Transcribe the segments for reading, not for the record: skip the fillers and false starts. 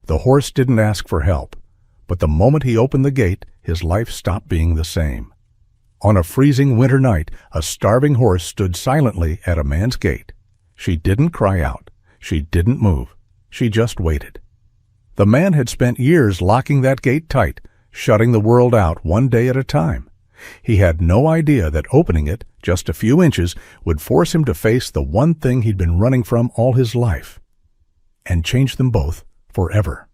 The horse didn't ask for help, but the moment he opened the gate, his life stopped being the same. On a freezing winter night, a starving horse stood silently at a man's gate. She didn't cry out. She didn't move. She just waited. The man had spent years locking that gate tight, shutting the world out one day at a time. He had no idea that opening it just a few inches would force him to face the one thing he'd been running from all his life, and change them both forever.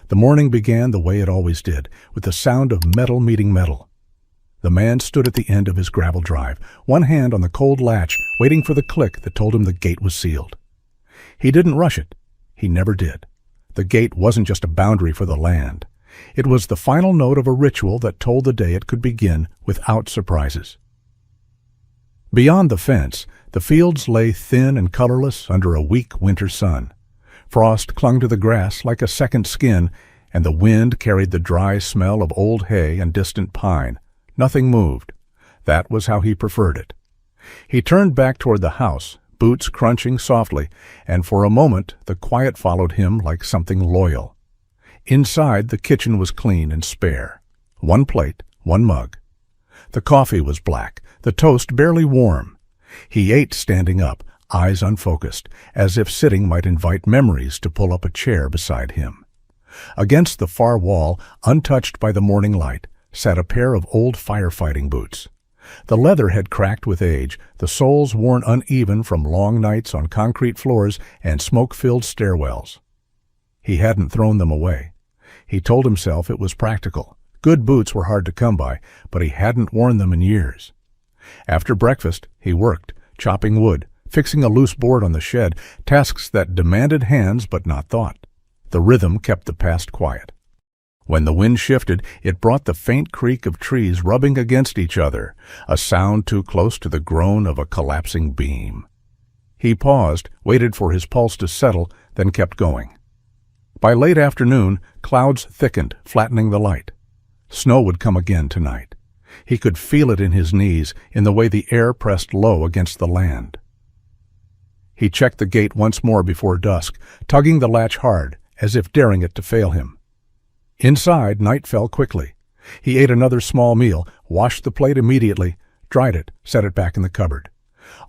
The morning began the way it always did, with the sound of metal meeting metal. The man stood at the end of his gravel drive, one hand on the cold latch, waiting for the click that told him the gate was sealed. He didn't rush it. He never did. The gate wasn't just a boundary for the land. It was the final note of a ritual that told the day it could begin without surprises. Beyond the fence, the fields lay thin and colorless under a weak winter sun. Frost clung to the grass like a second skin, and the wind carried the dry smell of old hay and distant pine. Nothing moved. That was how he preferred it. He turned back toward the house, boots crunching softly, and for a moment the quiet followed him like something loyal. Inside, the kitchen was clean and spare. One plate, one mug. The coffee was black, the toast barely warm. He ate standing up, eyes unfocused, as if sitting might invite memories to pull up a chair beside him. Against the far wall, untouched by the morning light, sat a pair of old firefighting boots. The leather had cracked with age, the soles worn uneven from long nights on concrete floors and smoke-filled stairwells. He hadn't thrown them away. He told himself it was practical. Good boots were hard to come by, but he hadn't worn them in years. After breakfast, he worked, chopping wood, fixing a loose board on the shed, tasks that demanded hands but not thought. The rhythm kept the past quiet. When the wind shifted, it brought the faint creak of trees rubbing against each other, a sound too close to the groan of a collapsing beam. He paused, waited for his pulse to settle, then kept going. By late afternoon, clouds thickened, flattening the light. Snow would come again tonight. He could feel it in his knees, in the way the air pressed low against the land. He checked the gate once more before dusk, tugging the latch hard, as if daring it to fail him. Inside, night fell quickly. He ate another small meal, washed the plate immediately, dried it, set it back in the cupboard.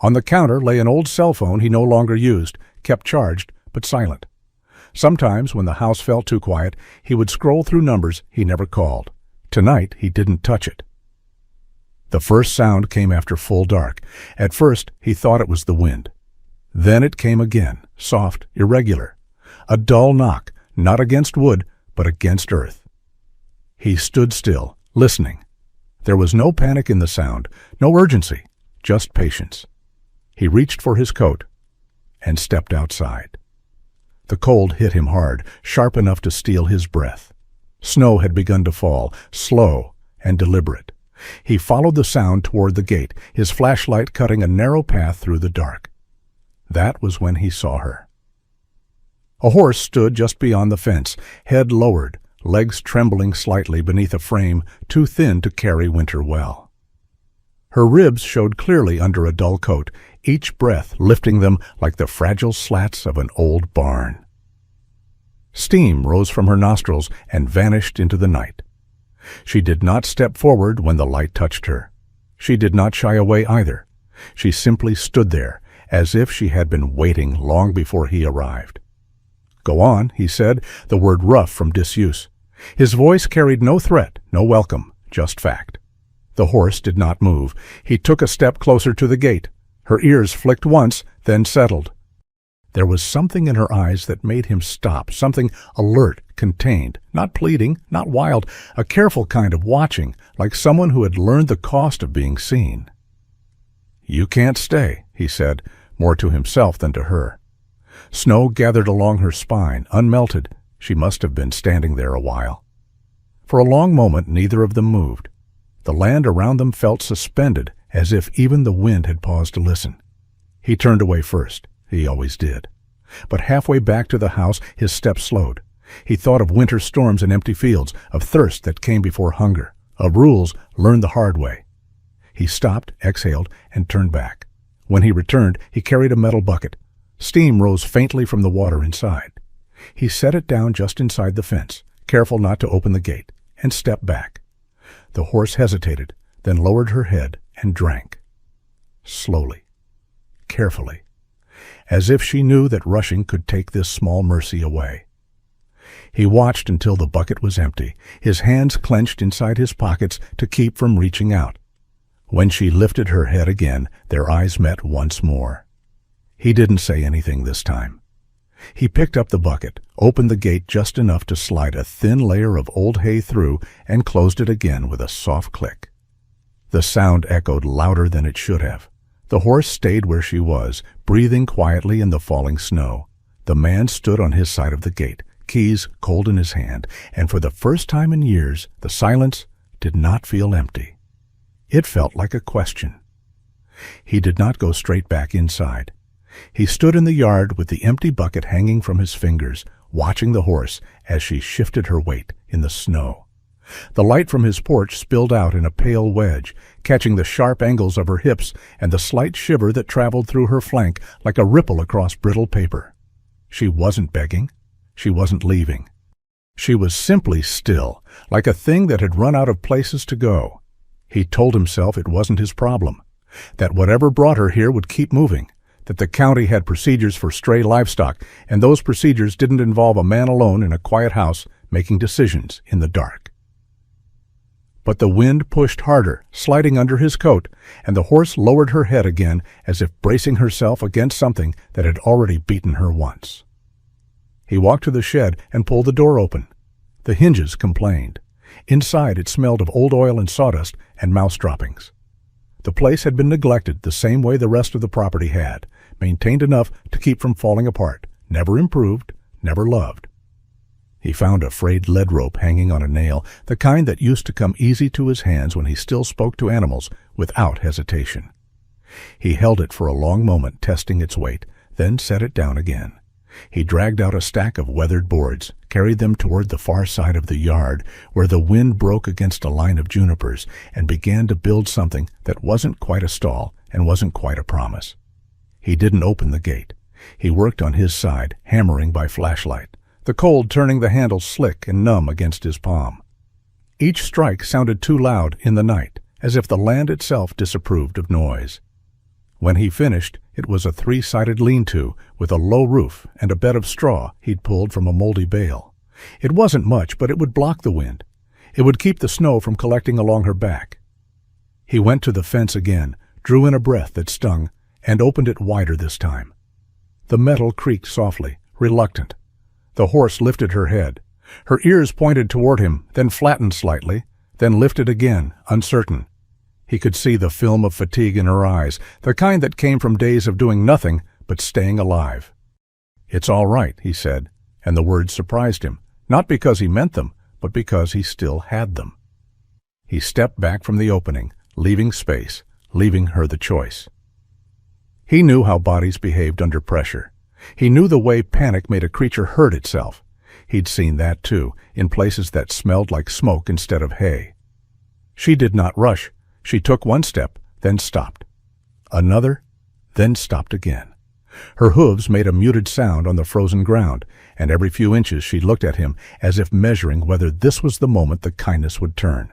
On the counter lay an old cell phone he no longer used, kept charged, but silent. Sometimes, when the house felt too quiet, he would scroll through numbers he never called. Tonight, he didn't touch it. The first sound came after full dark. At first, he thought it was the wind. Then it came again, soft, irregular. A dull knock, not against wood, but against earth. He stood still, listening. There was no panic in the sound, no urgency, just patience. He reached for his coat and stepped outside. The cold hit him hard, sharp enough to steal his breath. Snow had begun to fall, slow and deliberate. He followed the sound toward the gate, his flashlight cutting a narrow path through the dark. That was when he saw her. A horse stood just beyond the fence, head lowered, legs trembling slightly beneath a frame too thin to carry winter well. Her ribs showed clearly under a dull coat, each breath lifting them like the fragile slats of an old barn. Steam rose from her nostrils and vanished into the night. She did not step forward when the light touched her. She did not shy away either. She simply stood there, as if she had been waiting long before he arrived. "Go on," he said, the word rough from disuse. His voice carried no threat, no welcome, just fact. The horse did not move. He took a step closer to the gate. Her ears flicked once, then settled. There was something in her eyes that made him stop, something alert, contained, not pleading, not wild, a careful kind of watching, like someone who had learned the cost of being seen. "You can't stay," he said, more to himself than to her. Snow gathered along her spine, unmelted. She must have been standing there a while. For a long moment, neither of them moved. The land around them felt suspended, as if even the wind had paused to listen. He turned away first. He always did. But halfway back to the house, his steps slowed. He thought of winter storms and empty fields, of thirst that came before hunger, of rules learned the hard way. He stopped, exhaled, and turned back. When he returned, he carried a metal bucket. Steam rose faintly from the water inside. He set it down just inside the fence, careful not to open the gate, and stepped back. The horse hesitated, then lowered her head and drank. Slowly, carefully, as if she knew that rushing could take this small mercy away. He watched until the bucket was empty, his hands clenched inside his pockets to keep from reaching out. When she lifted her head again, their eyes met once more. He didn't say anything this time. He picked up the bucket, opened the gate just enough to slide a thin layer of old hay through, and closed it again with a soft click. The sound echoed louder than it should have. The horse stayed where she was, breathing quietly in the falling snow. The man stood on his side of the gate, keys cold in his hand, and for the first time in years, the silence did not feel empty. It felt like a question. He did not go straight back inside. He stood in the yard with the empty bucket hanging from his fingers, watching the horse as she shifted her weight in the snow. The light from his porch spilled out in a pale wedge, catching the sharp angles of her hips and the slight shiver that traveled through her flank like a ripple across brittle paper. She wasn't begging. She wasn't leaving. She was simply still, like a thing that had run out of places to go. He told himself it wasn't his problem, that whatever brought her here would keep moving, that the county had procedures for stray livestock, and those procedures didn't involve a man alone in a quiet house making decisions in the dark. But the wind pushed harder, sliding under his coat, and the horse lowered her head again as if bracing herself against something that had already beaten her once. He walked to the shed and pulled the door open. The hinges complained. Inside it smelled of old oil and sawdust and mouse droppings. The place had been neglected the same way the rest of the property had, maintained enough to keep from falling apart, never improved, never loved. He found a frayed lead rope hanging on a nail, the kind that used to come easy to his hands when he still spoke to animals without hesitation. He held it for a long moment, testing its weight, then set it down again. He dragged out a stack of weathered boards, carried them toward the far side of the yard, where the wind broke against a line of junipers, and began to build something that wasn't quite a stall and wasn't quite a promise. He didn't open the gate. He worked on his side, hammering by flashlight, the cold turning the handle slick and numb against his palm. Each strike sounded too loud in the night, as if the land itself disapproved of noise. When he finished, it was a three-sided lean-to with a low roof and a bed of straw he'd pulled from a moldy bale. It wasn't much, but it would block the wind. It would keep the snow from collecting along her back. He went to the fence again, drew in a breath that stung, and opened it wider this time. The metal creaked softly, reluctant. The horse lifted her head. Her ears pointed toward him, then flattened slightly, then lifted again, uncertain. He could see the film of fatigue in her eyes, the kind that came from days of doing nothing but staying alive. "It's all right," he said, and the words surprised him, not because he meant them, but because he still had them. He stepped back from the opening, leaving space, leaving her the choice. He knew how bodies behaved under pressure. He knew the way panic made a creature hurt itself. He'd seen that, too, in places that smelled like smoke instead of hay. She did not rush. She took one step, then stopped. Another, then stopped again. Her hooves made a muted sound on the frozen ground, and every few inches she looked at him as if measuring whether this was the moment the kindness would turn.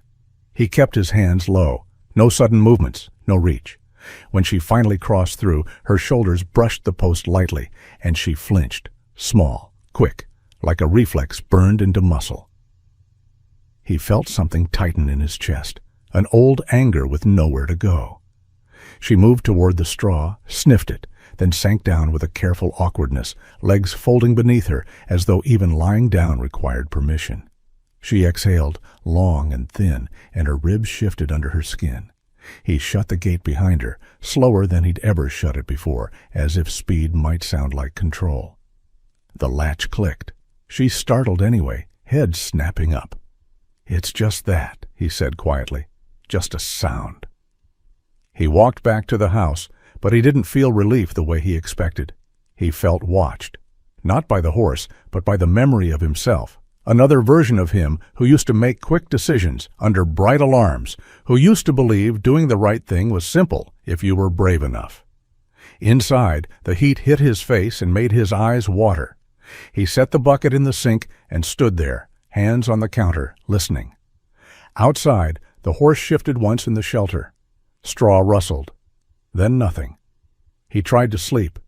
He kept his hands low, no sudden movements, no reach. When she finally crossed through, her shoulders brushed the post lightly, and she flinched, small, quick, like a reflex burned into muscle. He felt something tighten in his chest, an old anger with nowhere to go. She moved toward the straw, sniffed it, then sank down with a careful awkwardness, legs folding beneath her as though even lying down required permission. She exhaled, long and thin, and her ribs shifted under her skin. He shut the gate behind her, slower than he'd ever shut it before, as if speed might sound like control. The latch clicked. She startled anyway, head snapping up. "It's just that," he said quietly. "Just a sound." He walked back to the house, but he didn't feel relief the way he expected. He felt watched, not by the horse, but by the memory of himself, another version of him who used to make quick decisions under bright alarms, who used to believe doing the right thing was simple if you were brave enough. Inside, the heat hit his face and made his eyes water. He set the bucket in the sink and stood there, hands on the counter, listening. Outside, the horse shifted once in the shelter. Straw rustled. Then nothing. He tried to sleep.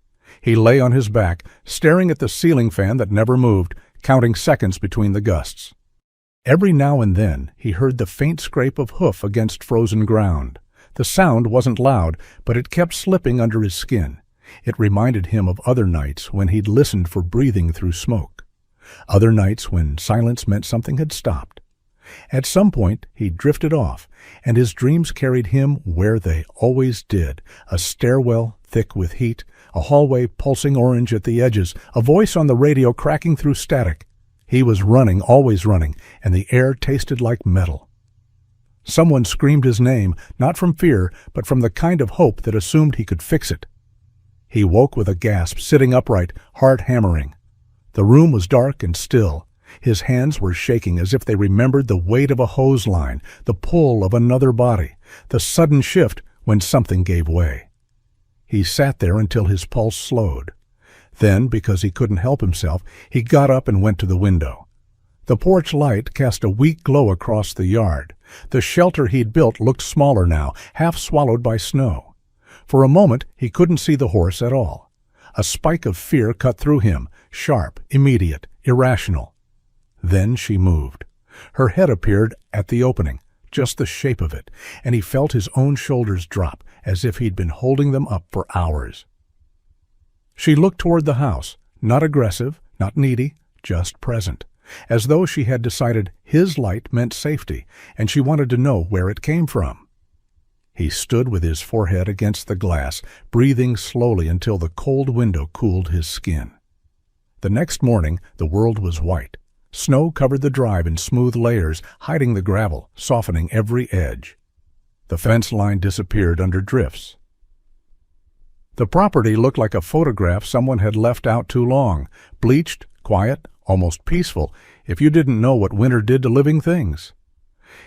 He lay on his back, staring at the ceiling fan that never moved, counting seconds between the gusts. Every now and then he heard the faint scrape of hoof against frozen ground. The sound wasn't loud, but it kept slipping under his skin. It reminded him of other nights when he'd listened for breathing through smoke. Other nights when silence meant something had stopped. At some point he drifted off, and his dreams carried him where they always did, a stairwell thick with heat, a hallway pulsing orange at the edges, a voice on the radio cracking through static. He was running, always running, and the air tasted like metal. Someone screamed his name, not from fear, but from the kind of hope that assumed he could fix it. He woke with a gasp, sitting upright, heart hammering. The room was dark and still. His hands were shaking as if they remembered the weight of a hose line, the pull of another body, the sudden shift when something gave way. He sat there until his pulse slowed. Then, because he couldn't help himself, he got up and went to the window. The porch light cast a weak glow across the yard. The shelter he'd built looked smaller now, half swallowed by snow. For a moment he couldn't see the horse at all. A spike of fear cut through him, sharp, immediate, irrational. Then she moved. Her head appeared at the opening, just the shape of it, and he felt his own shoulders drop, as if he'd been holding them up for hours. She looked toward the house, not aggressive, not needy, just present, as though she had decided his light meant safety, and she wanted to know where it came from. He stood with his forehead against the glass, breathing slowly until the cold window cooled his skin. The next morning the world was white. Snow covered the drive in smooth layers, hiding the gravel, softening every edge. The fence line disappeared under drifts. The property looked like a photograph someone had left out too long, bleached, quiet, almost peaceful, if you didn't know what winter did to living things.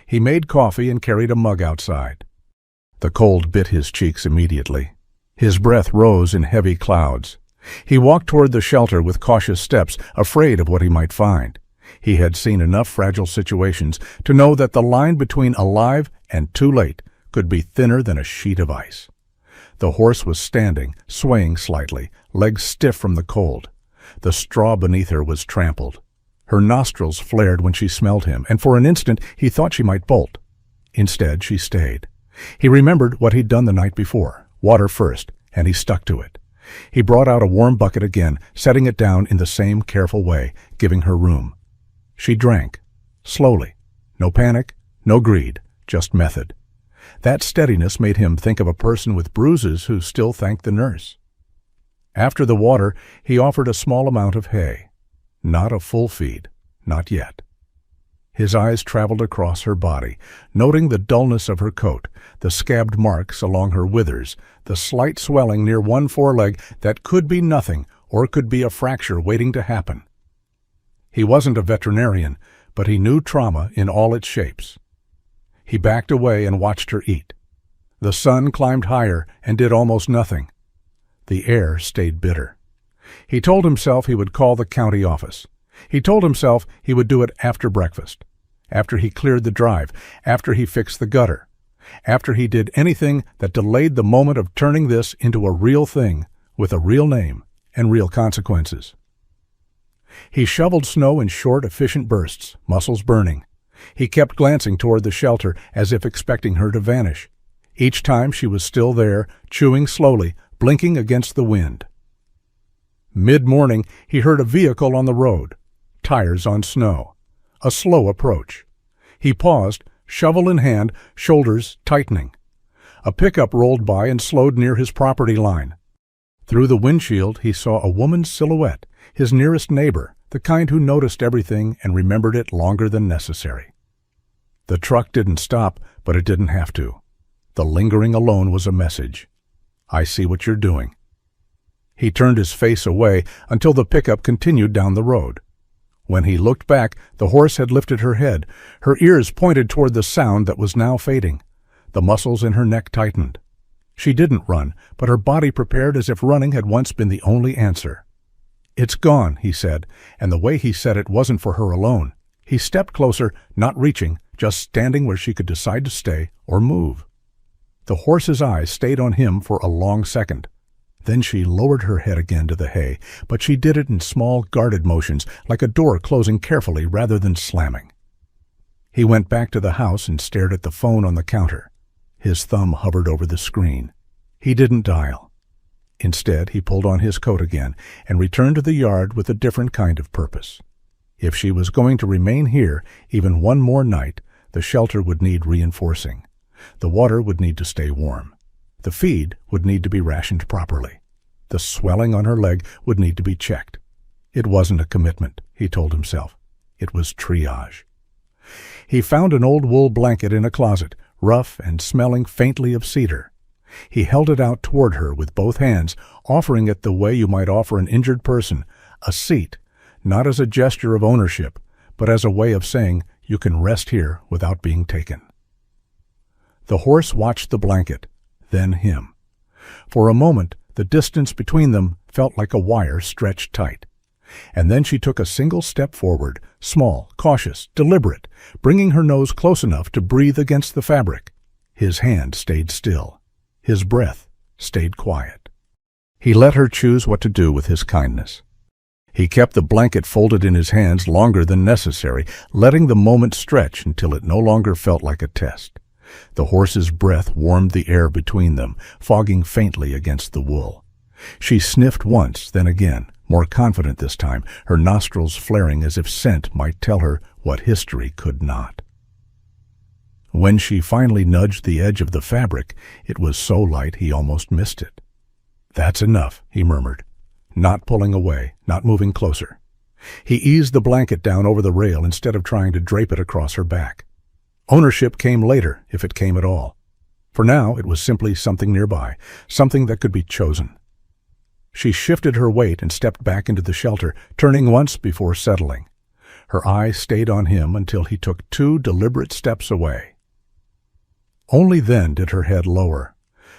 He made coffee and carried a mug outside. The cold bit his cheeks immediately. His breath rose in heavy clouds. He walked toward the shelter with cautious steps, afraid of what he might find. He had seen enough fragile situations to know that the line between alive and too late could be thinner than a sheet of ice. The horse was standing, swaying slightly, legs stiff from the cold. The straw beneath her was trampled. Her nostrils flared when she smelled him, and for an instant he thought she might bolt. Instead, she stayed. He remembered what he'd done the night before, water first, and he stuck to it. He brought out a warm bucket again, setting it down in the same careful way, giving her room. She drank, slowly. No panic, no greed, just method. That steadiness made him think of a person with bruises who still thanked the nurse. After the water, he offered a small amount of hay. Not a full feed, not yet. His eyes traveled across her body, noting the dullness of her coat, the scabbed marks along her withers, the slight swelling near one foreleg that could be nothing or could be a fracture waiting to happen. He wasn't a veterinarian, but he knew trauma in all its shapes. He backed away and watched her eat. The sun climbed higher and did almost nothing. The air stayed bitter. He told himself he would call the county office. He told himself he would do it after breakfast, after he cleared the drive, after he fixed the gutter, after he did anything that delayed the moment of turning this into a real thing with a real name and real consequences. He shoveled snow in short, efficient bursts, muscles burning. He kept glancing toward the shelter as if expecting her to vanish. Each time she was still there, chewing slowly, blinking against the wind. Mid-morning, he heard a vehicle on the road, tires on snow, a slow approach. He paused, shovel in hand, shoulders tightening. A pickup rolled by and slowed near his property line. Through the windshield, he saw a woman's silhouette, his nearest neighbor, the kind who noticed everything and remembered it longer than necessary. The truck didn't stop, but it didn't have to. The lingering alone was a message. I see what you're doing. He turned his face away until the pickup continued down the road. When he looked back, the horse had lifted her head. Her ears pointed toward the sound that was now fading. The muscles in her neck tightened. She didn't run, but her body prepared as if running had once been the only answer. "It's gone," he said, and the way he said it wasn't for her alone. He stepped closer, not reaching, just standing where she could decide to stay or move. The horse's eyes stayed on him for a long second. Then she lowered her head again to the hay, but she did it in small, guarded motions, like a door closing carefully rather than slamming. He went back to the house and stared at the phone on the counter. His thumb hovered over the screen. He didn't dial. Instead, he pulled on his coat again and returned to the yard with a different kind of purpose. If she was going to remain here even one more night, the shelter would need reinforcing. The water would need to stay warm. The feed would need to be rationed properly. The swelling on her leg would need to be checked. It wasn't a commitment, he told himself. It was triage. He found an old wool blanket in a closet, rough and smelling faintly of cedar. He held it out toward her with both hands, offering it the way you might offer an injured person, a seat, not as a gesture of ownership, but as a way of saying, you can rest here without being taken. The horse watched the blanket, then him. For a moment, the distance between them felt like a wire stretched tight. And then she took a single step forward, small, cautious, deliberate, bringing her nose close enough to breathe against the fabric. His hand stayed still. His breath stayed quiet. He let her choose what to do with his kindness. He kept the blanket folded in his hands longer than necessary, letting the moment stretch until it no longer felt like a test. The horse's breath warmed the air between them, fogging faintly against the wool. She sniffed once, then again, more confident this time, her nostrils flaring as if scent might tell her what history could not. When she finally nudged the edge of the fabric, it was so light he almost missed it. "That's enough," he murmured, not pulling away, not moving closer. He eased the blanket down over the rail instead of trying to drape it across her back. Ownership came later, if it came at all. For now, it was simply something nearby, something that could be chosen. She shifted her weight and stepped back into the shelter, turning once before settling. Her eye stayed on him until he took 2 deliberate steps away. Only then did her head lower.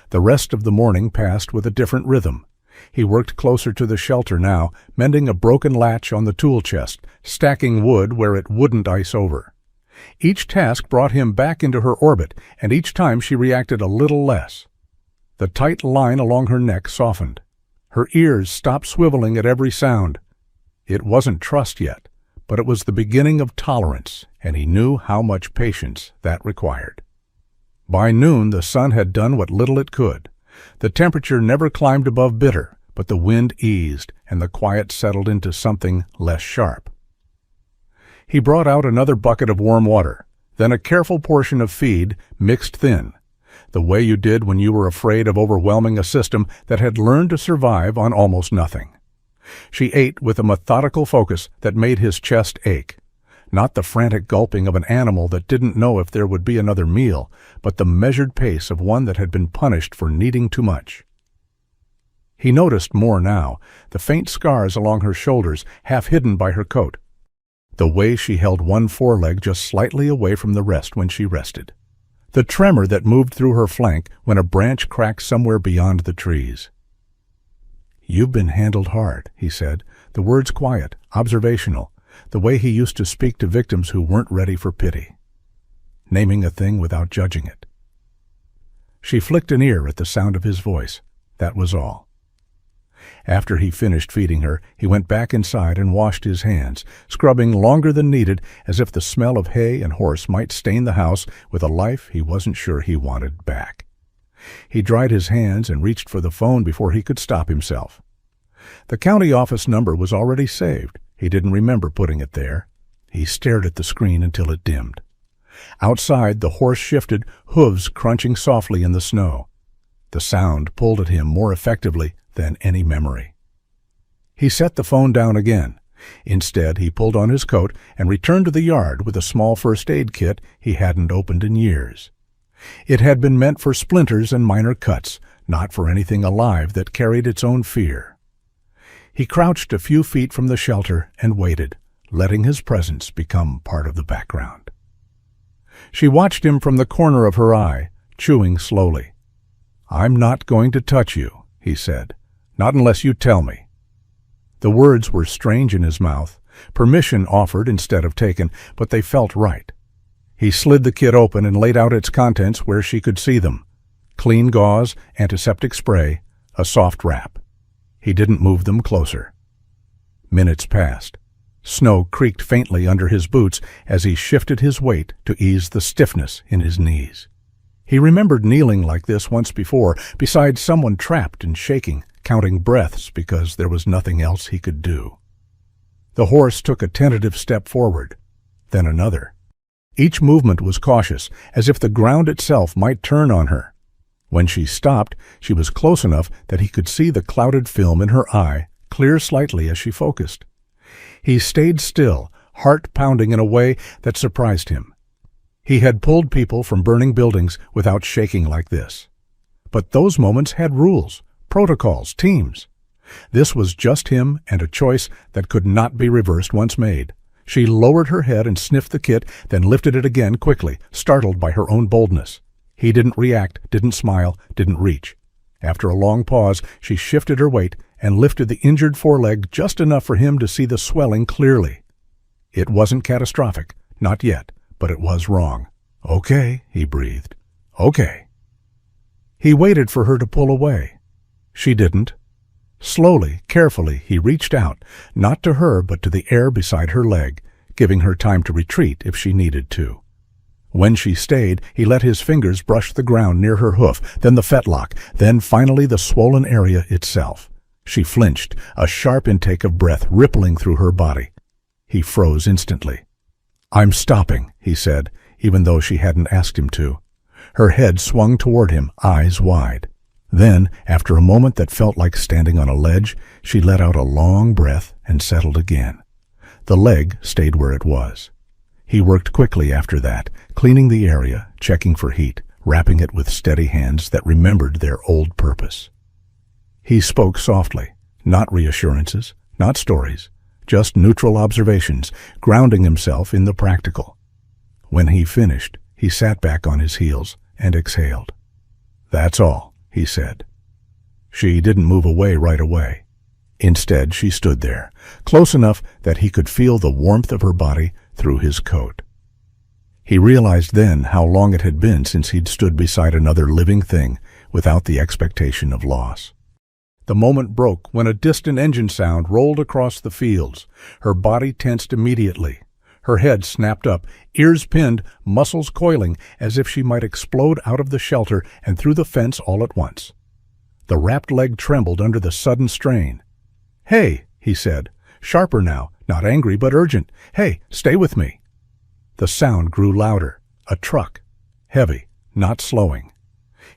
The rest of the morning passed with a different rhythm. He worked closer to the shelter now, mending a broken latch on the tool chest, stacking wood where it wouldn't ice over. Each task brought him back into her orbit, and each time she reacted a little less. The tight line along her neck softened. Her ears stopped swiveling at every sound. It wasn't trust yet, but it was the beginning of tolerance, and he knew how much patience that required. By noon, the sun had done what little it could. The temperature never climbed above bitter, but the wind eased, and the quiet settled into something less sharp. He brought out another bucket of warm water, then a careful portion of feed, mixed thin, the way you did when you were afraid of overwhelming a system that had learned to survive on almost nothing. She ate with a methodical focus that made his chest ache. Not the frantic gulping of an animal that didn't know if there would be another meal, but the measured pace of one that had been punished for needing too much. He noticed more now, the faint scars along her shoulders, half hidden by her coat. The way she held one foreleg just slightly away from the rest when she rested. The tremor that moved through her flank when a branch cracked somewhere beyond the trees. "You've been handled hard," he said, the words quiet, observational, the way he used to speak to victims who weren't ready for pity, naming a thing without judging it. She flicked an ear at the sound of his voice. That was all. After he finished feeding her, he went back inside and washed his hands, scrubbing longer than needed, as if the smell of hay and horse might stain the house with a life he wasn't sure he wanted back. He dried his hands and reached for the phone before he could stop himself. The county office number was already saved. He didn't remember putting it there. He stared at the screen until it dimmed. Outside, the horse shifted, hooves crunching softly in the snow. The sound pulled at him more effectively than any memory. He set the phone down again. Instead, he pulled on his coat and returned to the yard with a small first aid kit he hadn't opened in years. It had been meant for splinters and minor cuts, not for anything alive that carried its own fear. He crouched a few feet from the shelter and waited, letting his presence become part of the background. She watched him from the corner of her eye, chewing slowly. "I'm not going to touch you," he said. "Not unless you tell me." The words were strange in his mouth, permission offered instead of taken, but they felt right. He slid the kit open and laid out its contents where she could see them. Clean gauze, antiseptic spray, a soft wrap. He didn't move them closer. Minutes passed. Snow creaked faintly under his boots as he shifted his weight to ease the stiffness in his knees. He remembered kneeling like this once before, beside someone trapped and shaking, counting breaths because there was nothing else he could do. The horse took a tentative step forward, then another. Each movement was cautious, as if the ground itself might turn on her. When she stopped, she was close enough that he could see the clouded film in her eye clear slightly as she focused. He stayed still, heart pounding in a way that surprised him. He had pulled people from burning buildings without shaking like this. But those moments had rules, protocols, teams. This was just him and a choice that could not be reversed once made. She lowered her head and sniffed the kit, then lifted it again quickly, startled by her own boldness. He didn't react, didn't smile, didn't reach. After a long pause, she shifted her weight and lifted the injured foreleg just enough for him to see the swelling clearly. It wasn't catastrophic, not yet, but it was wrong. "Okay," he breathed. "Okay." He waited for her to pull away. She didn't. Slowly, carefully, he reached out, not to her but to the air beside her leg, giving her time to retreat if she needed to. When she stayed, he let his fingers brush the ground near her hoof, then the fetlock, then finally the swollen area itself. She flinched, a sharp intake of breath rippling through her body. He froze instantly. "I'm stopping," he said, even though she hadn't asked him to. Her head swung toward him, eyes wide. Then, after a moment that felt like standing on a ledge, she let out a long breath and settled again. The leg stayed where it was. He worked quickly after that, cleaning the area, checking for heat, wrapping it with steady hands that remembered their old purpose. He spoke softly, not reassurances, not stories, just neutral observations, grounding himself in the practical. When he finished, he sat back on his heels and exhaled. "That's all," he said. She didn't move away right away. Instead, she stood there, close enough that he could feel the warmth of her body through his coat. He realized then how long it had been since he'd stood beside another living thing without the expectation of loss. The moment broke when a distant engine sound rolled across the fields. Her body tensed immediately. Her head snapped up, ears pinned, muscles coiling, as if she might explode out of the shelter and through the fence all at once. The wrapped leg trembled under the sudden strain. "Hey," he said, sharper now, not angry but urgent. "Hey, stay with me." The sound grew louder. A truck. Heavy, not slowing.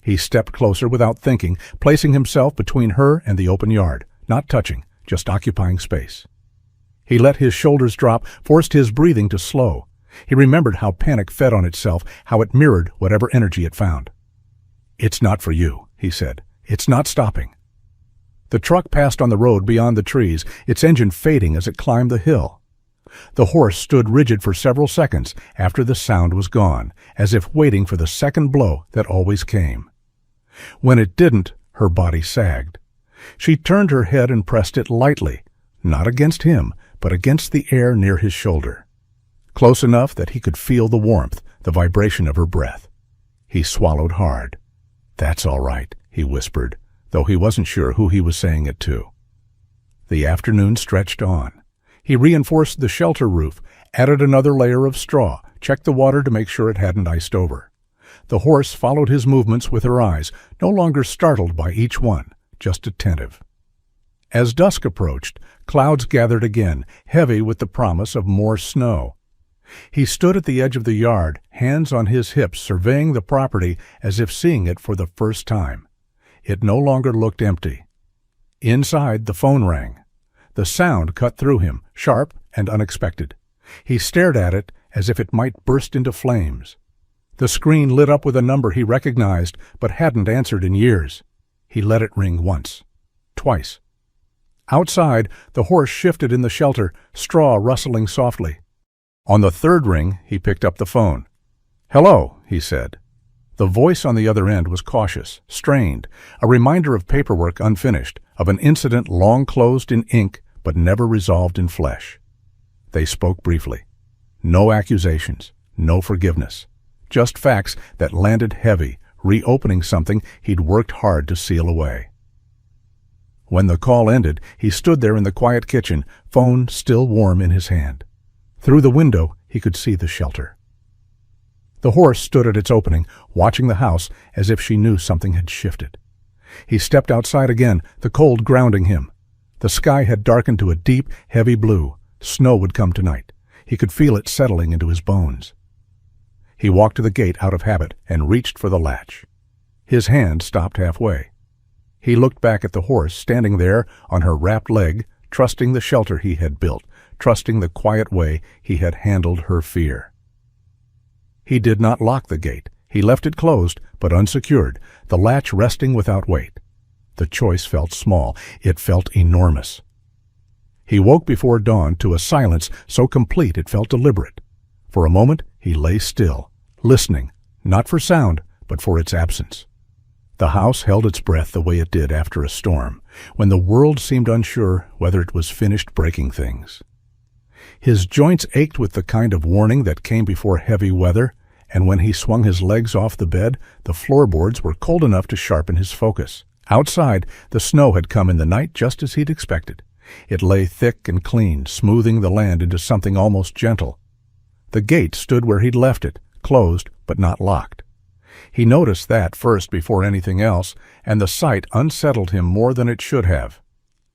He stepped closer without thinking, placing himself between her and the open yard, not touching, just occupying space. He let his shoulders drop, forced his breathing to slow. He remembered how panic fed on itself, how it mirrored whatever energy it found. "It's not for you," he said. "It's not stopping." The truck passed on the road beyond the trees, its engine fading as it climbed the hill. The horse stood rigid for several seconds after the sound was gone, as if waiting for the second blow that always came. When it didn't, her body sagged. She turned her head and pressed it lightly, not against him, but against the air near his shoulder. Close enough that he could feel the warmth, the vibration of her breath. He swallowed hard. "That's all right," he whispered, though he wasn't sure who he was saying it to. The afternoon stretched on. He reinforced the shelter roof, added another layer of straw, checked the water to make sure it hadn't iced over. The horse followed his movements with her eyes, no longer startled by each one, just attentive. As dusk approached, clouds gathered again, heavy with the promise of more snow. He stood at the edge of the yard, hands on his hips, surveying the property as if seeing it for the first time. It no longer looked empty. Inside, the phone rang. The sound cut through him, sharp and unexpected. He stared at it as if it might burst into flames. The screen lit up with a number he recognized but hadn't answered in years. He let it ring once, twice. Outside, the horse shifted in the shelter, straw rustling softly. On the third ring, he picked up the phone. "Hello," he said. The voice on the other end was cautious, strained, a reminder of paperwork unfinished, of an incident long closed in ink but never resolved in flesh. They spoke briefly. No accusations, no forgiveness. Just facts that landed heavy, reopening something he'd worked hard to seal away. When the call ended, he stood there in the quiet kitchen, phone still warm in his hand. Through the window, he could see the shelter. The horse stood at its opening, watching the house as if she knew something had shifted. He stepped outside again, the cold grounding him. The sky had darkened to a deep, heavy blue. Snow would come tonight. He could feel it settling into his bones. He walked to the gate out of habit and reached for the latch. His hand stopped halfway. He looked back at the horse standing there on her wrapped leg, trusting the shelter he had built, trusting the quiet way he had handled her fear. He did not lock the gate. He left it closed, but unsecured, the latch resting without weight. The choice felt small. It felt enormous. He woke before dawn to a silence so complete it felt deliberate. For a moment, he lay still, listening, not for sound, but for its absence. The house held its breath the way it did after a storm, when the world seemed unsure whether it was finished breaking things. His joints ached with the kind of warning that came before heavy weather, and when he swung his legs off the bed, the floorboards were cold enough to sharpen his focus. Outside, the snow had come in the night just as he'd expected. It lay thick and clean, smoothing the land into something almost gentle. The gate stood where he'd left it, closed but not locked. He noticed that first before anything else, and the sight unsettled him more than it should have.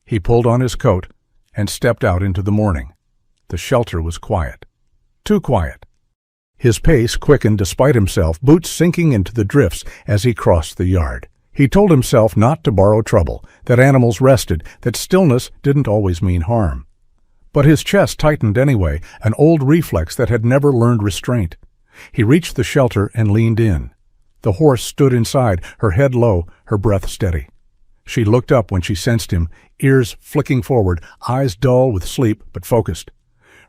He pulled on his coat and stepped out into the morning. The shelter was quiet. Too quiet. His pace quickened despite himself, boots sinking into the drifts as he crossed the yard. He told himself not to borrow trouble, that animals rested, that stillness didn't always mean harm. But his chest tightened anyway, an old reflex that had never learned restraint. He reached the shelter and leaned in. The horse stood inside, her head low, her breath steady. She looked up when she sensed him, ears flicking forward, eyes dull with sleep but focused.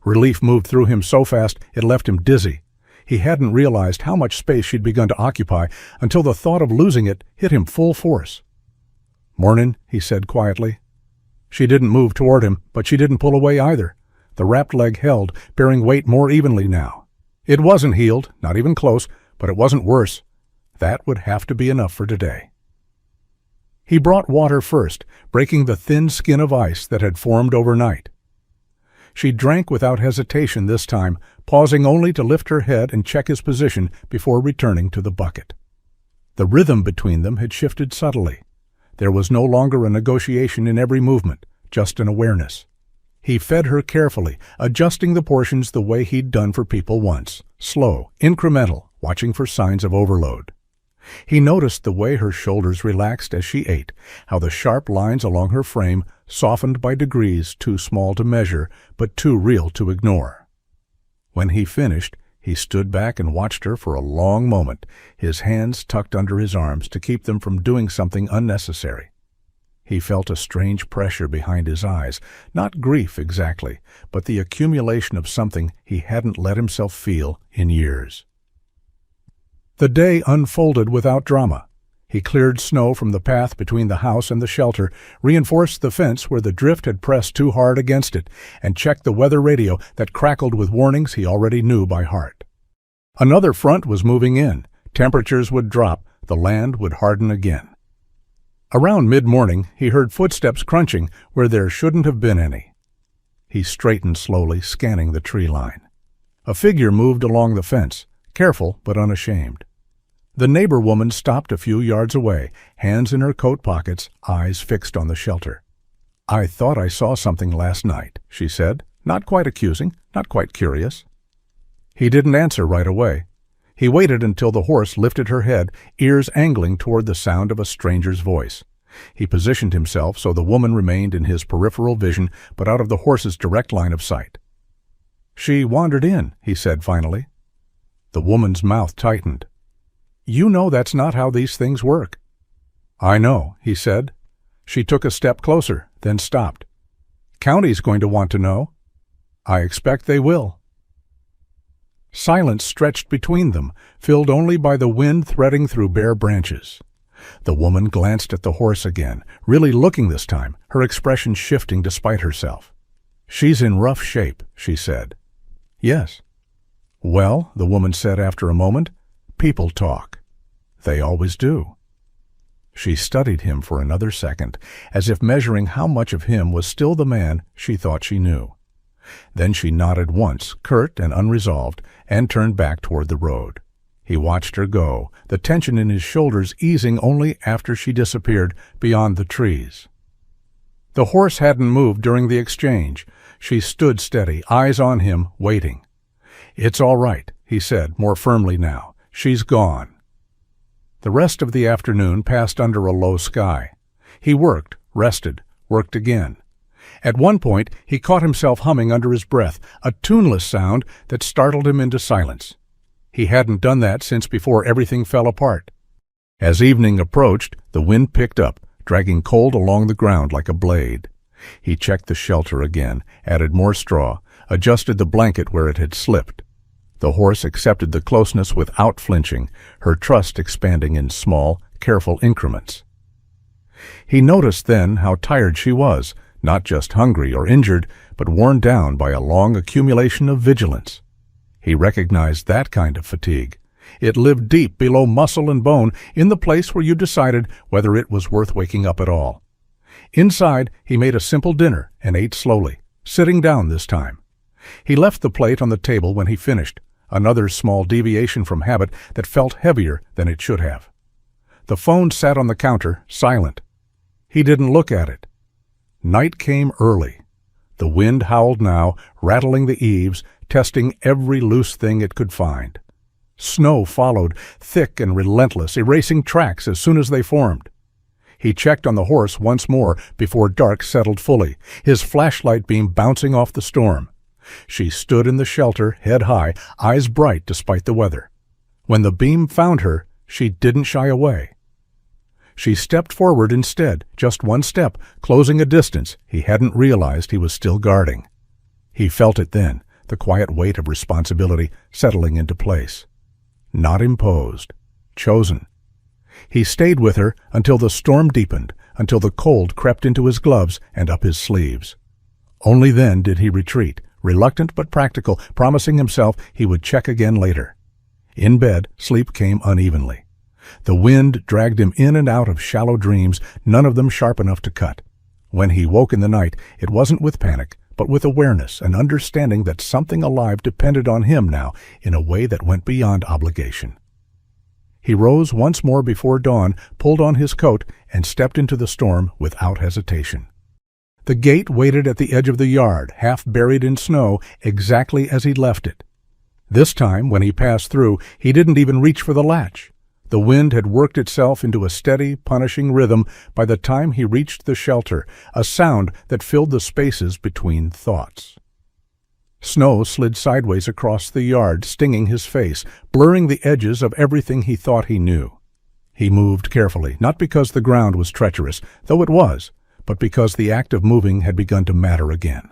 Relief moved through him so fast it left him dizzy. He hadn't realized how much space she'd begun to occupy until the thought of losing it hit him full force. "Mornin'," he said quietly. She didn't move toward him, but she didn't pull away either. The wrapped leg held, bearing weight more evenly now. It wasn't healed, not even close, but it wasn't worse. That would have to be enough for today. He brought water first, breaking the thin skin of ice that had formed overnight. She drank without hesitation this time, pausing only to lift her head and check his position before returning to the bucket. The rhythm between them had shifted subtly. There was no longer a negotiation in every movement, just an awareness. He fed her carefully, adjusting the portions the way he'd done for people once, slow, incremental, watching for signs of overload. He noticed the way her shoulders relaxed as she ate, how the sharp lines along her frame softened by degrees too small to measure, but too real to ignore. When he finished, he stood back and watched her for a long moment, his hands tucked under his arms to keep them from doing something unnecessary. He felt a strange pressure behind his eyes, not grief exactly, but the accumulation of something he hadn't let himself feel in years. The day unfolded without drama. He cleared snow from the path between the house and the shelter, reinforced the fence where the drift had pressed too hard against it, and checked the weather radio that crackled with warnings he already knew by heart. Another front was moving in. Temperatures would drop, the land would harden again. Around mid-morning, he heard footsteps crunching where there shouldn't have been any. He straightened slowly, scanning the tree line. A figure moved along the fence, careful but unashamed. The neighbor woman stopped a few yards away, hands in her coat pockets, eyes fixed on the shelter. "I thought I saw something last night," she said, not quite accusing, not quite curious. He didn't answer right away. He waited until the horse lifted her head, ears angling toward the sound of a stranger's voice. He positioned himself so the woman remained in his peripheral vision but out of the horse's direct line of sight. "She wandered in," he said finally. The woman's mouth tightened. "You know that's not how these things work." "I know," he said. She took a step closer, then stopped. "County's going to want to know." "I expect they will." Silence stretched between them, filled only by the wind threading through bare branches. The woman glanced at the horse again, really looking this time, her expression shifting despite herself. "She's in rough shape," she said. "Yes." "Well," the woman said after a moment, "people talk. They always do." She studied him for another second, as if measuring how much of him was still the man she thought she knew. Then she nodded once, curt and unresolved, and turned back toward the road. He watched her go, the tension in his shoulders easing only after she disappeared beyond the trees. The horse hadn't moved during the exchange. She stood steady, eyes on him, waiting. "It's all right," he said, more firmly now. "She's gone." The rest of the afternoon passed under a low sky. He worked, rested, worked again. At one point, he caught himself humming under his breath, a tuneless sound that startled him into silence. He hadn't done that since before everything fell apart. As evening approached, the wind picked up, dragging cold along the ground like a blade. He checked the shelter again, added more straw, adjusted the blanket where it had slipped. The horse accepted the closeness without flinching, her trust expanding in small, careful increments. He noticed then how tired she was, not just hungry or injured, but worn down by a long accumulation of vigilance. He recognized that kind of fatigue. It lived deep below muscle and bone, in the place where you decided whether it was worth waking up at all. Inside, he made a simple dinner and ate slowly, sitting down this time. He left the plate on the table when he finished, another small deviation from habit that felt heavier than it should have. The phone sat on the counter, silent. He didn't look at it. Night came early. The wind howled now, rattling the eaves, testing every loose thing it could find. Snow followed, thick and relentless, erasing tracks as soon as they formed. He checked on the horse once more before dark settled fully, his flashlight beam bouncing off the storm. She stood in the shelter, head high, eyes bright despite the weather. When the beam found her, she didn't shy away. She stepped forward instead, just one step, closing a distance he hadn't realized he was still guarding. He felt it then, the quiet weight of responsibility settling into place. Not imposed, chosen. He stayed with her until the storm deepened, until the cold crept into his gloves and up his sleeves. Only then did he retreat, reluctant but practical, promising himself he would check again later. In bed, sleep came unevenly. The wind dragged him in and out of shallow dreams, none of them sharp enough to cut. When he woke in the night, it wasn't with panic, but with awareness and understanding that something alive depended on him now in a way that went beyond obligation. He rose once more before dawn, pulled on his coat, and stepped into the storm without hesitation. The gate waited at the edge of the yard, half buried in snow, exactly as he'd left it. This time, when he passed through, he didn't even reach for the latch. The wind had worked itself into a steady, punishing rhythm by the time he reached the shelter, a sound that filled the spaces between thoughts. Snow slid sideways across the yard, stinging his face, blurring the edges of everything he thought he knew. He moved carefully, not because the ground was treacherous, though it was, but because the act of moving had begun to matter again.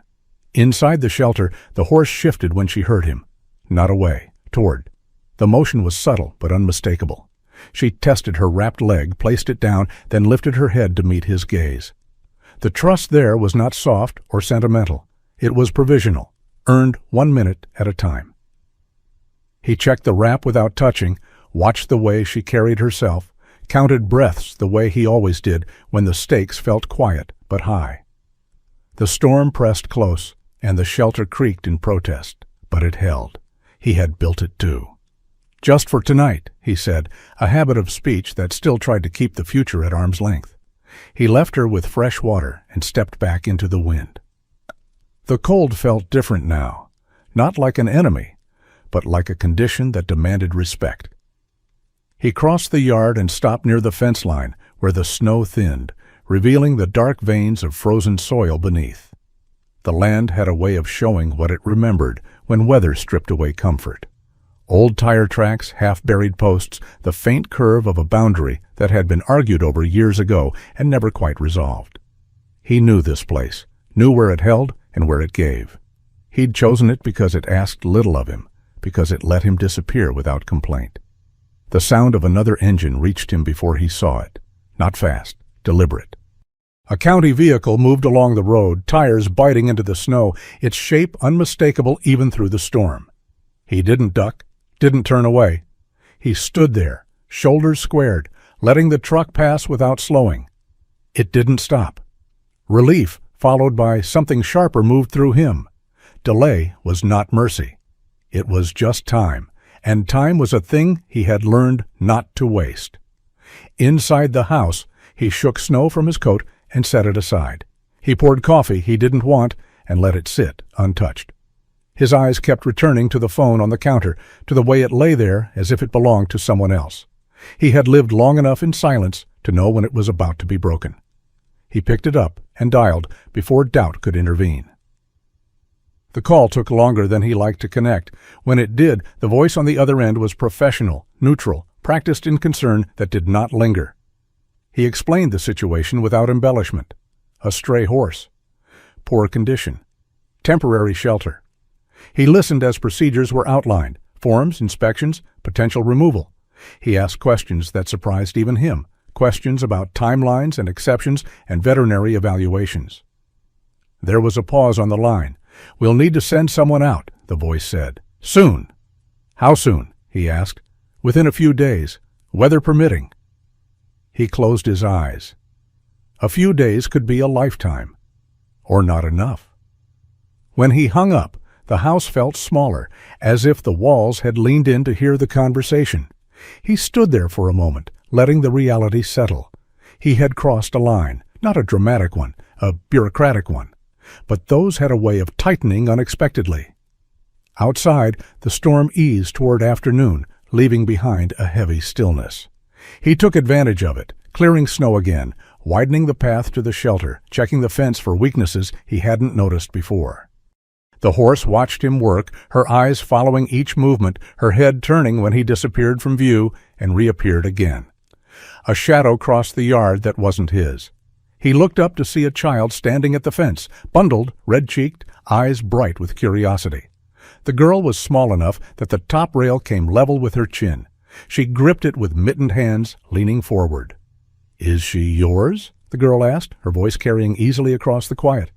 Inside the shelter, the horse shifted when she heard him. Not away, toward. The motion was subtle but unmistakable. She tested her wrapped leg, placed it down, then lifted her head to meet his gaze. The trust there was not soft or sentimental. It was provisional, earned 1 minute at a time. He checked the wrap without touching, watched the way she carried herself, counted breaths the way he always did when the stakes felt quiet but high. The storm pressed close, and the shelter creaked in protest, but it held. He had built it too. "Just for tonight," he said, a habit of speech that still tried to keep the future at arm's length. He left her with fresh water and stepped back into the wind. The cold felt different now, not like an enemy, but like a condition that demanded respect. He crossed the yard and stopped near the fence line, where the snow thinned, revealing the dark veins of frozen soil beneath. The land had a way of showing what it remembered when weather stripped away comfort. Old tire tracks, half-buried posts, the faint curve of a boundary that had been argued over years ago and never quite resolved. He knew this place, knew where it held and where it gave. He'd chosen it because it asked little of him, because it let him disappear without complaint. The sound of another engine reached him before he saw it, not fast, deliberate. A county vehicle moved along the road, tires biting into the snow, its shape unmistakable even through the storm. He didn't duck, didn't turn away. He stood there, shoulders squared, letting the truck pass without slowing. It didn't stop. Relief, followed by something sharper, moved through him. Delay was not mercy. It was just time, and time was a thing he had learned not to waste. Inside the house, he shook snow from his coat and set it aside. He poured coffee he didn't want and let it sit untouched. His eyes kept returning to the phone on the counter, to the way it lay there as if it belonged to someone else. He had lived long enough in silence to know when it was about to be broken. He picked it up and dialed before doubt could intervene. The call took longer than he liked to connect. When it did, the voice on the other end was professional, neutral, practiced in concern that did not linger. He explained the situation without embellishment. A stray horse. Poor condition. Temporary shelter. He listened as procedures were outlined, forms, inspections, potential removal. He asked questions that surprised even him, questions about timelines and exceptions and veterinary evaluations. There was a pause on the line. "We'll need to send someone out," the voice said. "Soon." "How soon?" he asked. "Within a few days, weather permitting." He closed his eyes. A few days could be a lifetime, or not enough. When he hung up, the house felt smaller, as if the walls had leaned in to hear the conversation. He stood there for a moment, letting the reality settle. He had crossed a line, not a dramatic one, a bureaucratic one, but those had a way of tightening unexpectedly. Outside, the storm eased toward afternoon, leaving behind a heavy stillness. He took advantage of it, clearing snow again, widening the path to the shelter, checking the fence for weaknesses he hadn't noticed before. The horse watched him work, her eyes following each movement, her head turning when he disappeared from view and reappeared again. A shadow crossed the yard that wasn't his. He looked up to see a child standing at the fence, bundled, red-cheeked, eyes bright with curiosity. The girl was small enough that the top rail came level with her chin. She gripped it with mittened hands, leaning forward. "Is she yours?" the girl asked, her voice carrying easily across the quiet.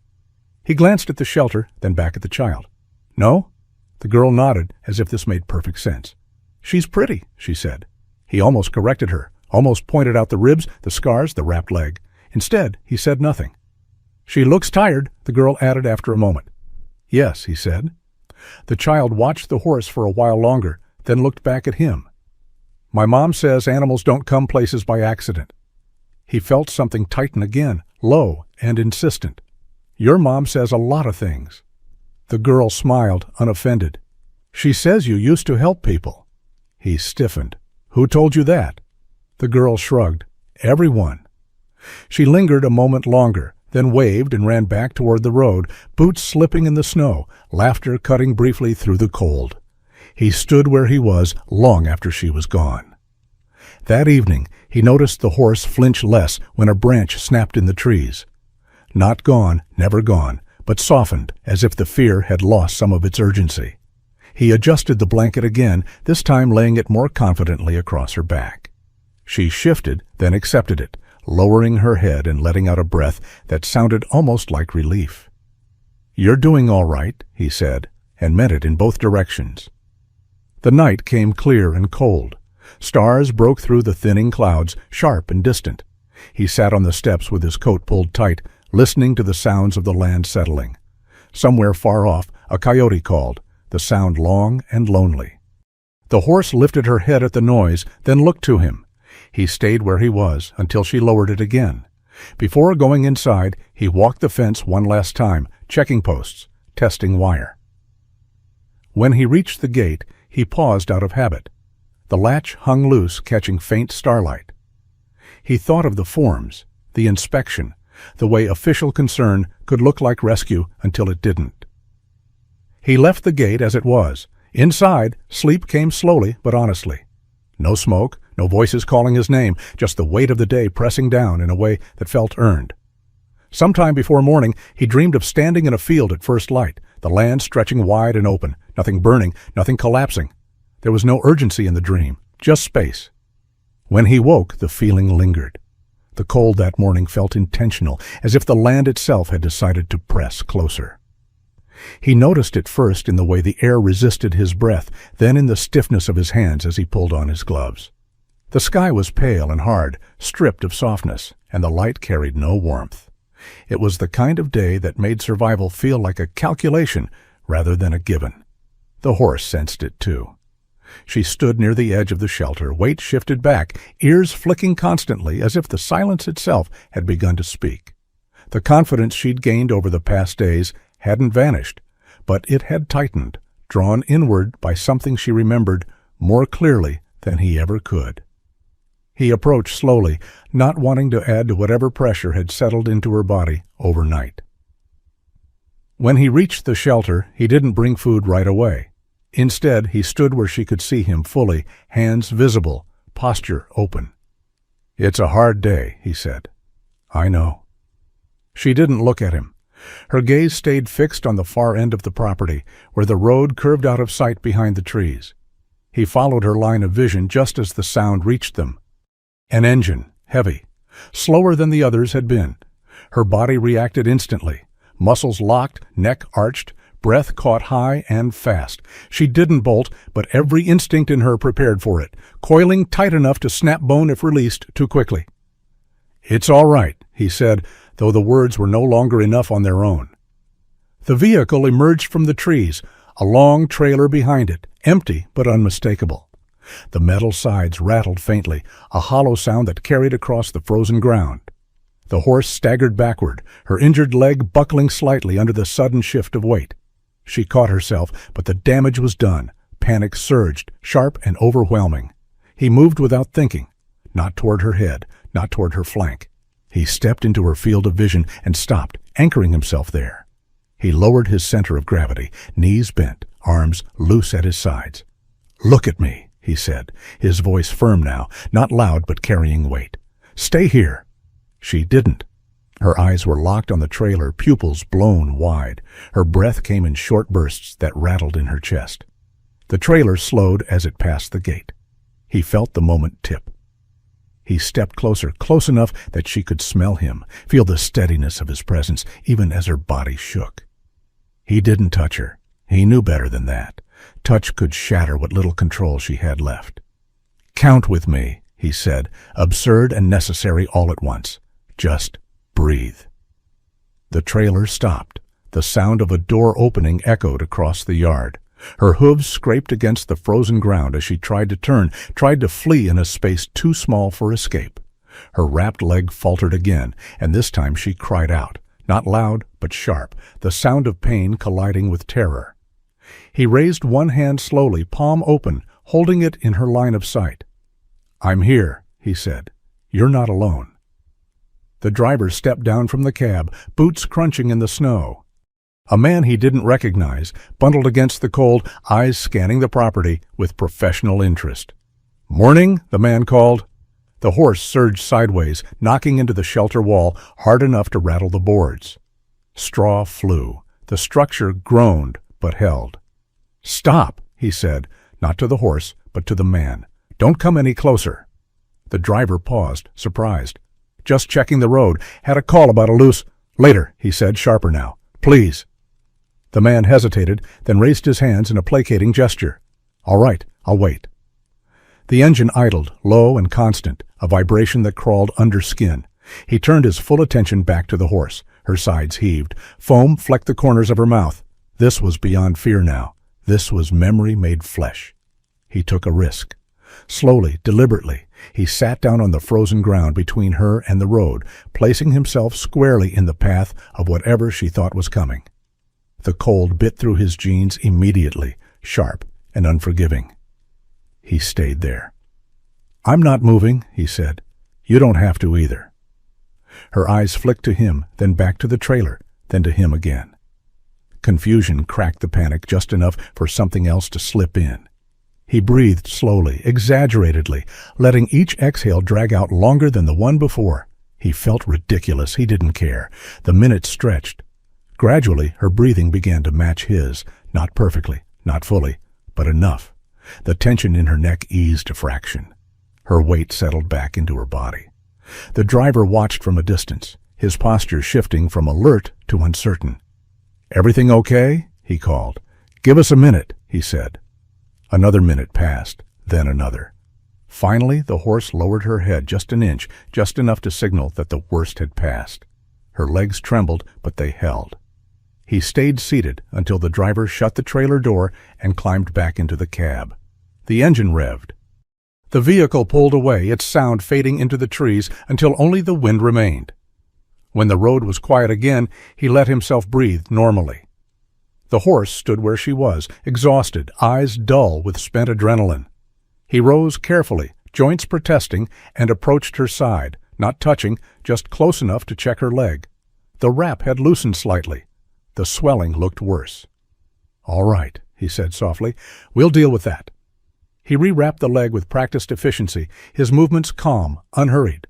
He glanced at the shelter, then back at the child. "No?" The girl nodded, as if this made perfect sense. "She's pretty," she said. He almost corrected her, almost pointed out the ribs, the scars, the wrapped leg. Instead, he said nothing. "She looks tired," the girl added after a moment. "Yes," he said. The child watched the horse for a while longer, then looked back at him. "My mom says animals don't come places by accident." He felt something tighten again, low and insistent. "Your mom says a lot of things." The girl smiled, unoffended. "She says you used to help people." He stiffened. "Who told you that?" The girl shrugged. "Everyone." She lingered a moment longer, then waved and ran back toward the road, boots slipping in the snow, laughter cutting briefly through the cold. He stood where he was long after she was gone. That evening, he noticed the horse flinch less when a branch snapped in the trees. Not gone, never gone, but softened as if the fear had lost some of its urgency. He adjusted the blanket again, this time laying it more confidently across her back. She shifted, then accepted it, lowering her head and letting out a breath that sounded almost like relief. "You're doing all right," he said, and meant it in both directions. The night came clear and cold. Stars broke through the thinning clouds, sharp and distant. He sat on the steps with his coat pulled tight, listening to the sounds of the land settling. Somewhere far off, a coyote called, the sound long and lonely. The horse lifted her head at the noise, then looked to him. He stayed where he was until she lowered it again. Before going inside, he walked the fence one last time, checking posts, testing wire. When he reached the gate, he paused out of habit. The latch hung loose, catching faint starlight. He thought of the forms, the inspection, the way official concern could look like rescue until it didn't. He left the gate as it was. Inside, sleep came slowly but honestly. No smoke, no voices calling his name, just the weight of the day pressing down in a way that felt earned. Sometime before morning, he dreamed of standing in a field at first light, the land stretching wide and open, nothing burning, nothing collapsing. There was no urgency in the dream, just space. When he woke, the feeling lingered. The cold that morning felt intentional, as if the land itself had decided to press closer. He noticed it first in the way the air resisted his breath, then in the stiffness of his hands as he pulled on his gloves. The sky was pale and hard, stripped of softness, and the light carried no warmth. It was the kind of day that made survival feel like a calculation rather than a given. The horse sensed it too. She stood near the edge of the shelter, weight shifted back, ears flicking constantly as if the silence itself had begun to speak. The confidence she'd gained over the past days hadn't vanished, but it had tightened, drawn inward by something she remembered more clearly than he ever could. He approached slowly, not wanting to add to whatever pressure had settled into her body overnight. When he reached the shelter, he didn't bring food right away. Instead, he stood where she could see him fully, hands visible, posture open. "It's a hard day," he said. "I know." She didn't look at him. Her gaze stayed fixed on the far end of the property, where the road curved out of sight behind the trees. He followed her line of vision just as the sound reached them. An engine, heavy, slower than the others had been. Her body reacted instantly. Muscles locked, neck arched, breath caught high and fast. She didn't bolt, but every instinct in her prepared for it, coiling tight enough to snap bone if released too quickly. "It's all right," he said, though the words were no longer enough on their own. The vehicle emerged from the trees, a long trailer behind it, empty but unmistakable. The metal sides rattled faintly, a hollow sound that carried across the frozen ground. The horse staggered backward, her injured leg buckling slightly under the sudden shift of weight. She caught herself, but the damage was done. Panic surged, sharp and overwhelming. He moved without thinking, not toward her head, not toward her flank. He stepped into her field of vision and stopped, anchoring himself there. He lowered his center of gravity, knees bent, arms loose at his sides. "Look at me," he said, his voice firm now, not loud but carrying weight. "Stay here." She didn't. Her eyes were locked on the trailer, pupils blown wide. Her breath came in short bursts that rattled in her chest. The trailer slowed as it passed the gate. He felt the moment tip. He stepped closer, close enough that she could smell him, feel the steadiness of his presence, even as her body shook. He didn't touch her. He knew better than that. Touch could shatter what little control she had left. "Count with me," he said, absurd and necessary all at once. "Just breathe." The trailer stopped. The sound of a door opening echoed across the yard. Her hooves scraped against the frozen ground as she tried to turn, tried to flee in a space too small for escape. Her wrapped leg faltered again, and this time she cried out, not loud but sharp, the sound of pain colliding with terror. He raised one hand slowly, palm open, holding it in her line of sight. "I'm here," he said. "You're not alone." The driver stepped down from the cab, boots crunching in the snow. A man he didn't recognize, bundled against the cold, eyes scanning the property with professional interest. "Morning," the man called. The horse surged sideways, knocking into the shelter wall hard enough to rattle the boards. Straw flew. The structure groaned, but held. "Stop," he said, not to the horse, but to the man. "Don't come any closer." The driver paused, surprised. "Just checking the road. Had a call about a loose—" "Later," he said, sharper now. "Please." The man hesitated, then raised his hands in a placating gesture. "All right, I'll wait." The engine idled, low and constant, a vibration that crawled under skin. He turned his full attention back to the horse. Her sides heaved. Foam flecked the corners of her mouth. This was beyond fear now. This was memory made flesh. He took a risk. Slowly, deliberately, he sat down on the frozen ground between her and the road, placing himself squarely in the path of whatever she thought was coming. The cold bit through his jeans immediately, sharp and unforgiving. He stayed there. "I'm not moving," he said. "You don't have to either." Her eyes flicked to him, then back to the trailer, then to him again. Confusion cracked the panic just enough for something else to slip in. He breathed slowly, exaggeratedly, letting each exhale drag out longer than the one before. He felt ridiculous. He didn't care. The minutes stretched. Gradually, her breathing began to match his, not perfectly, not fully, but enough. The tension in her neck eased a fraction. Her weight settled back into her body. The driver watched from a distance, his posture shifting from alert to uncertain. "Everything okay?" he called. "Give us a minute," he said. Another minute passed, then another. Finally, the horse lowered her head just an inch, just enough to signal that the worst had passed. Her legs trembled, but they held. He stayed seated until the driver shut the trailer door and climbed back into the cab. The engine revved. The vehicle pulled away, its sound fading into the trees until only the wind remained. When the road was quiet again, he let himself breathe normally. The horse stood where she was, exhausted, eyes dull with spent adrenaline. He rose carefully, joints protesting, and approached her side, not touching, just close enough to check her leg. The wrap had loosened slightly. The swelling looked worse. "All right," he said softly. "We'll deal with that." He rewrapped the leg with practiced efficiency, his movements calm, unhurried.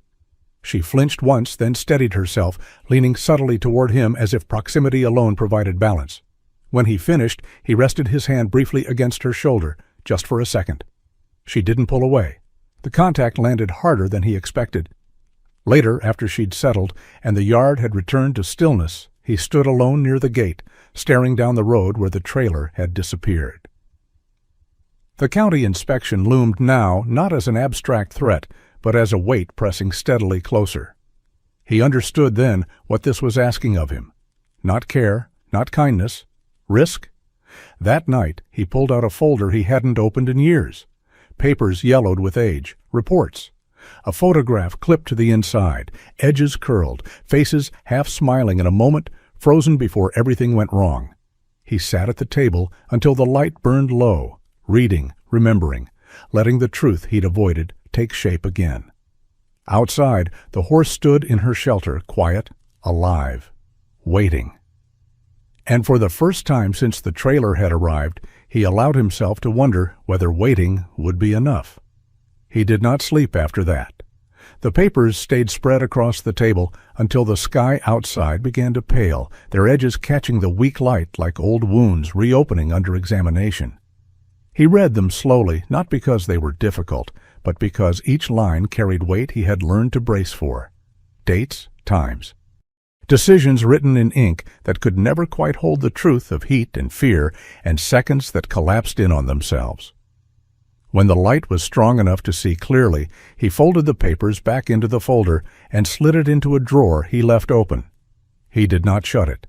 She flinched once, then steadied herself, leaning subtly toward him as if proximity alone provided balance. When he finished, he rested his hand briefly against her shoulder, just for a second. She didn't pull away. The contact landed harder than he expected. Later, after she'd settled, and the yard had returned to stillness, he stood alone near the gate, staring down the road where the trailer had disappeared. The county inspection loomed now not as an abstract threat, but as a weight pressing steadily closer. He understood then what this was asking of him. Not care, not kindness. Risk? That night, he pulled out a folder he hadn't opened in years. Papers yellowed with age, reports. A photograph clipped to the inside, edges curled, faces half smiling in a moment, frozen before everything went wrong. He sat at the table until the light burned low, reading, remembering, letting the truth he'd avoided take shape again. Outside, the horse stood in her shelter, quiet, alive, waiting. And for the first time since the trailer had arrived, he allowed himself to wonder whether waiting would be enough. He did not sleep after that. The papers stayed spread across the table until the sky outside began to pale, their edges catching the weak light like old wounds reopening under examination. He read them slowly, not because they were difficult, but because each line carried weight he had learned to brace for. Dates, times. Decisions written in ink that could never quite hold the truth of heat and fear, and seconds that collapsed in on themselves. When the light was strong enough to see clearly, he folded the papers back into the folder and slid it into a drawer he left open. He did not shut it.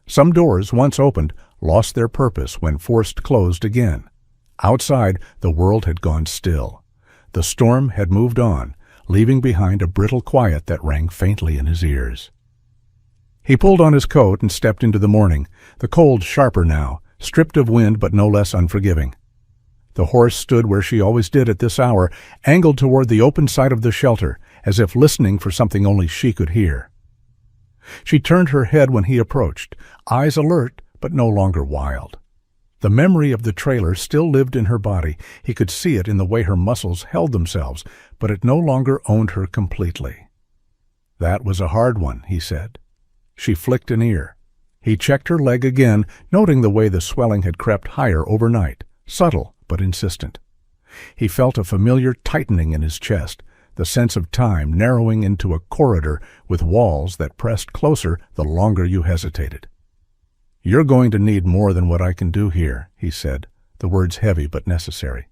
Some doors, once opened, lost their purpose when forced closed again. Outside, the world had gone still. The storm had moved on, leaving behind a brittle quiet that rang faintly in his ears. He pulled on his coat and stepped into the morning, the cold sharper now, stripped of wind but no less unforgiving. The horse stood where she always did at this hour, angled toward the open side of the shelter, as if listening for something only she could hear. She turned her head when he approached, eyes alert but no longer wild. The memory of the trailer still lived in her body. He could see it in the way her muscles held themselves, but it no longer owned her completely. "That was a hard one," he said. She flicked an ear. He checked her leg again, noting the way the swelling had crept higher overnight, subtle but insistent. He felt a familiar tightening in his chest, the sense of time narrowing into a corridor with walls that pressed closer the longer you hesitated. "You're going to need more than what I can do here," he said, the words heavy but necessary.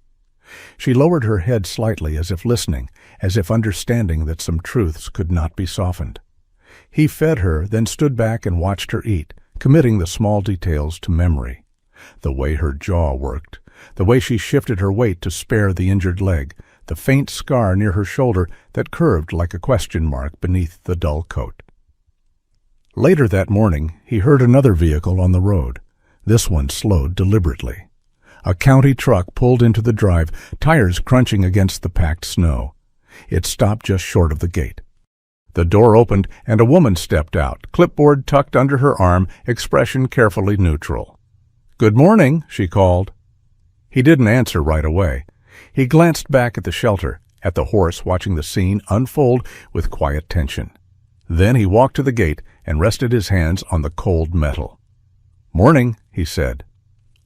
She lowered her head slightly as if listening, as if understanding that some truths could not be softened. He fed her, then stood back and watched her eat, committing the small details to memory. The way her jaw worked, the way she shifted her weight to spare the injured leg, the faint scar near her shoulder that curved like a question mark beneath the dull coat. Later that morning, he heard another vehicle on the road. This one slowed deliberately. A county truck pulled into the drive, tires crunching against the packed snow. It stopped just short of the gate. The door opened and a woman stepped out, clipboard tucked under her arm, expression carefully neutral. "Good morning," she called. He didn't answer right away. He glanced back at the shelter, at the horse watching the scene unfold with quiet tension. Then he walked to the gate and rested his hands on the cold metal. "Morning," he said.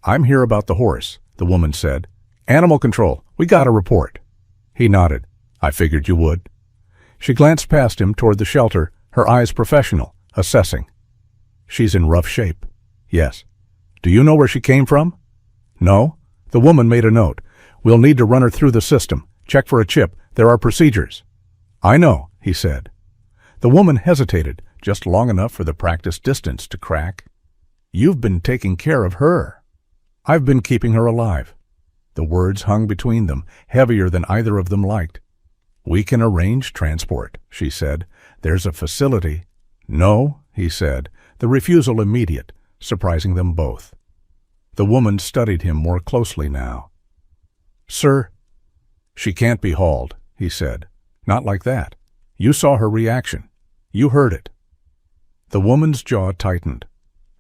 "I'm here about the horse," the woman said. "Animal control, we got a report." He nodded. "I figured you would." She glanced past him toward the shelter, her eyes professional, assessing. She's in rough shape. Yes. Do you know where she came from? No. The woman made a note. We'll need to run her through the system. Check for a chip. There are procedures. I know, he said. The woman hesitated, just long enough for the practiced distance to crack. You've been taking care of her. I've been keeping her alive. The words hung between them, heavier than either of them liked. We can arrange transport, she said. There's a facility. No, he said, the refusal immediate, surprising them both. The woman studied him more closely now. Sir, she can't be hauled, he said. Not like that. You saw her reaction. You heard it. The woman's jaw tightened.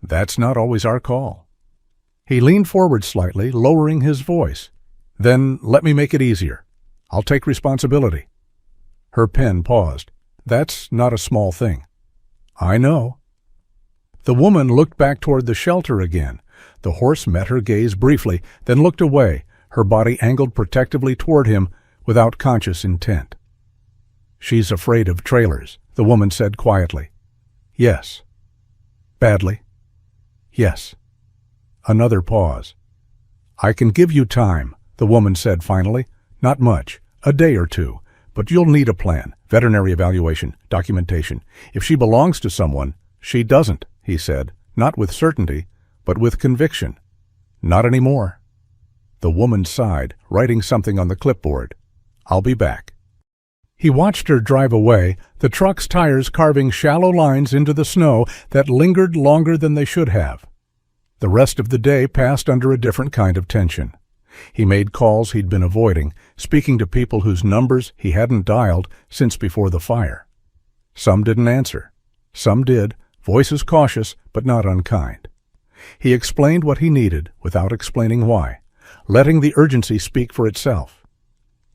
That's not always our call. He leaned forward slightly, lowering his voice. Then let me make it easier. I'll take responsibility. Her pen paused. That's not a small thing. I know. The woman looked back toward the shelter again. The horse met her gaze briefly, then looked away, her body angled protectively toward him without conscious intent. She's afraid of trailers, the woman said quietly. Yes. Badly? Yes. Another pause. I can give you time, the woman said finally. Not much, a day or two, but you'll need a plan, veterinary evaluation, documentation. If she belongs to someone, she doesn't, he said, not with certainty, but with conviction. Not anymore. The woman sighed, writing something on the clipboard. I'll be back. He watched her drive away, the truck's tires carving shallow lines into the snow that lingered longer than they should have. The rest of the day passed under a different kind of tension. He made calls he'd been avoiding, speaking to people whose numbers he hadn't dialed since before the fire. Some didn't answer. Some did, voices cautious but not unkind. He explained what he needed without explaining why, letting the urgency speak for itself.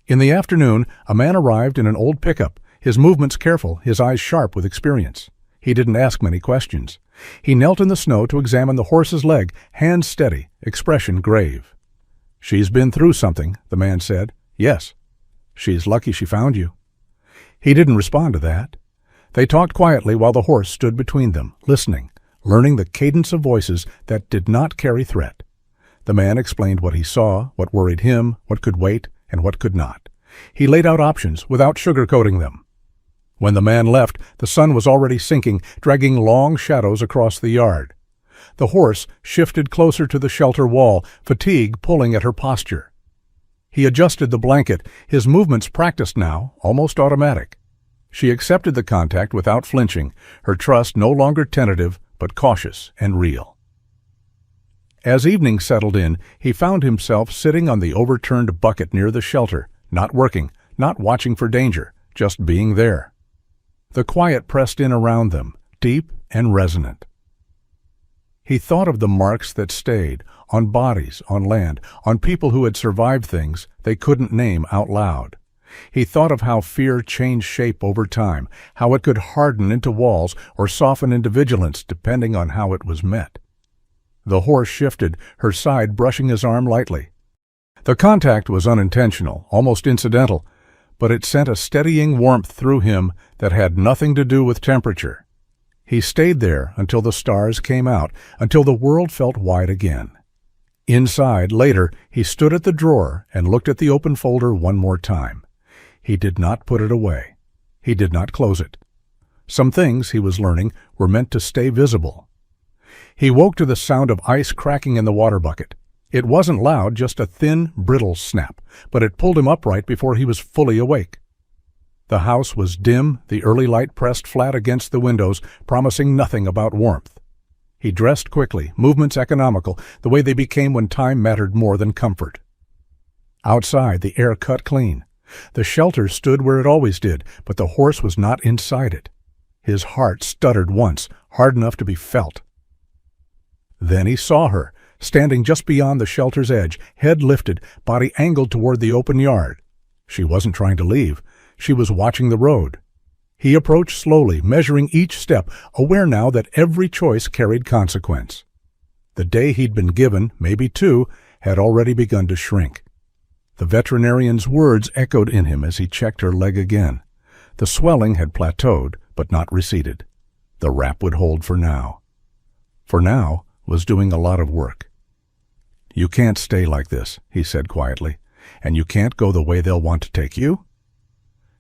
In the afternoon, a man arrived in an old pickup, his movements careful, his eyes sharp with experience. He didn't ask many questions. He knelt in the snow to examine the horse's leg, hands steady, expression grave. She's been through something, the man said. Yes. She's lucky she found you. He didn't respond to that. They talked quietly while the horse stood between them, listening, learning the cadence of voices that did not carry threat. The man explained what he saw, what worried him, what could wait, and what could not. He laid out options without sugarcoating them. When the man left, the sun was already sinking, dragging long shadows across the yard. The horse shifted closer to the shelter wall, fatigue pulling at her posture. He adjusted the blanket, his movements practiced now, almost automatic. She accepted the contact without flinching, her trust no longer tentative, but cautious and real. As evening settled in, he found himself sitting on the overturned bucket near the shelter, not working, not watching for danger, just being there. The quiet pressed in around them, deep and resonant. He thought of the marks that stayed, on bodies, on land, on people who had survived things they couldn't name out loud. He thought of how fear changed shape over time, how it could harden into walls or soften into vigilance depending on how it was met. The horse shifted, her side brushing his arm lightly. The contact was unintentional, almost incidental, but it sent a steadying warmth through him that had nothing to do with temperature. He stayed there until the stars came out, until the world felt wide again. Inside, later, he stood at the drawer and looked at the open folder one more time. He did not put it away. He did not close it. Some things, he was learning, were meant to stay visible. He woke to the sound of ice cracking in the water bucket. It wasn't loud, just a thin, brittle snap, but it pulled him upright before he was fully awake. The house was dim, the early light pressed flat against the windows, promising nothing about warmth. He dressed quickly, movements economical, the way they became when time mattered more than comfort. Outside, the air cut clean. The shelter stood where it always did, but the horse was not inside it. His heart stuttered once, hard enough to be felt. Then he saw her, standing just beyond the shelter's edge, head lifted, body angled toward the open yard. She wasn't trying to leave. She was watching the road. He approached slowly, measuring each step, aware now that every choice carried consequence. The day he'd been given, maybe two, had already begun to shrink. The veterinarian's words echoed in him as he checked her leg again. The swelling had plateaued, but not receded. The wrap would hold for now. For now was doing a lot of work. "You can't stay like this," he said quietly, "and you can't go the way they'll want to take you."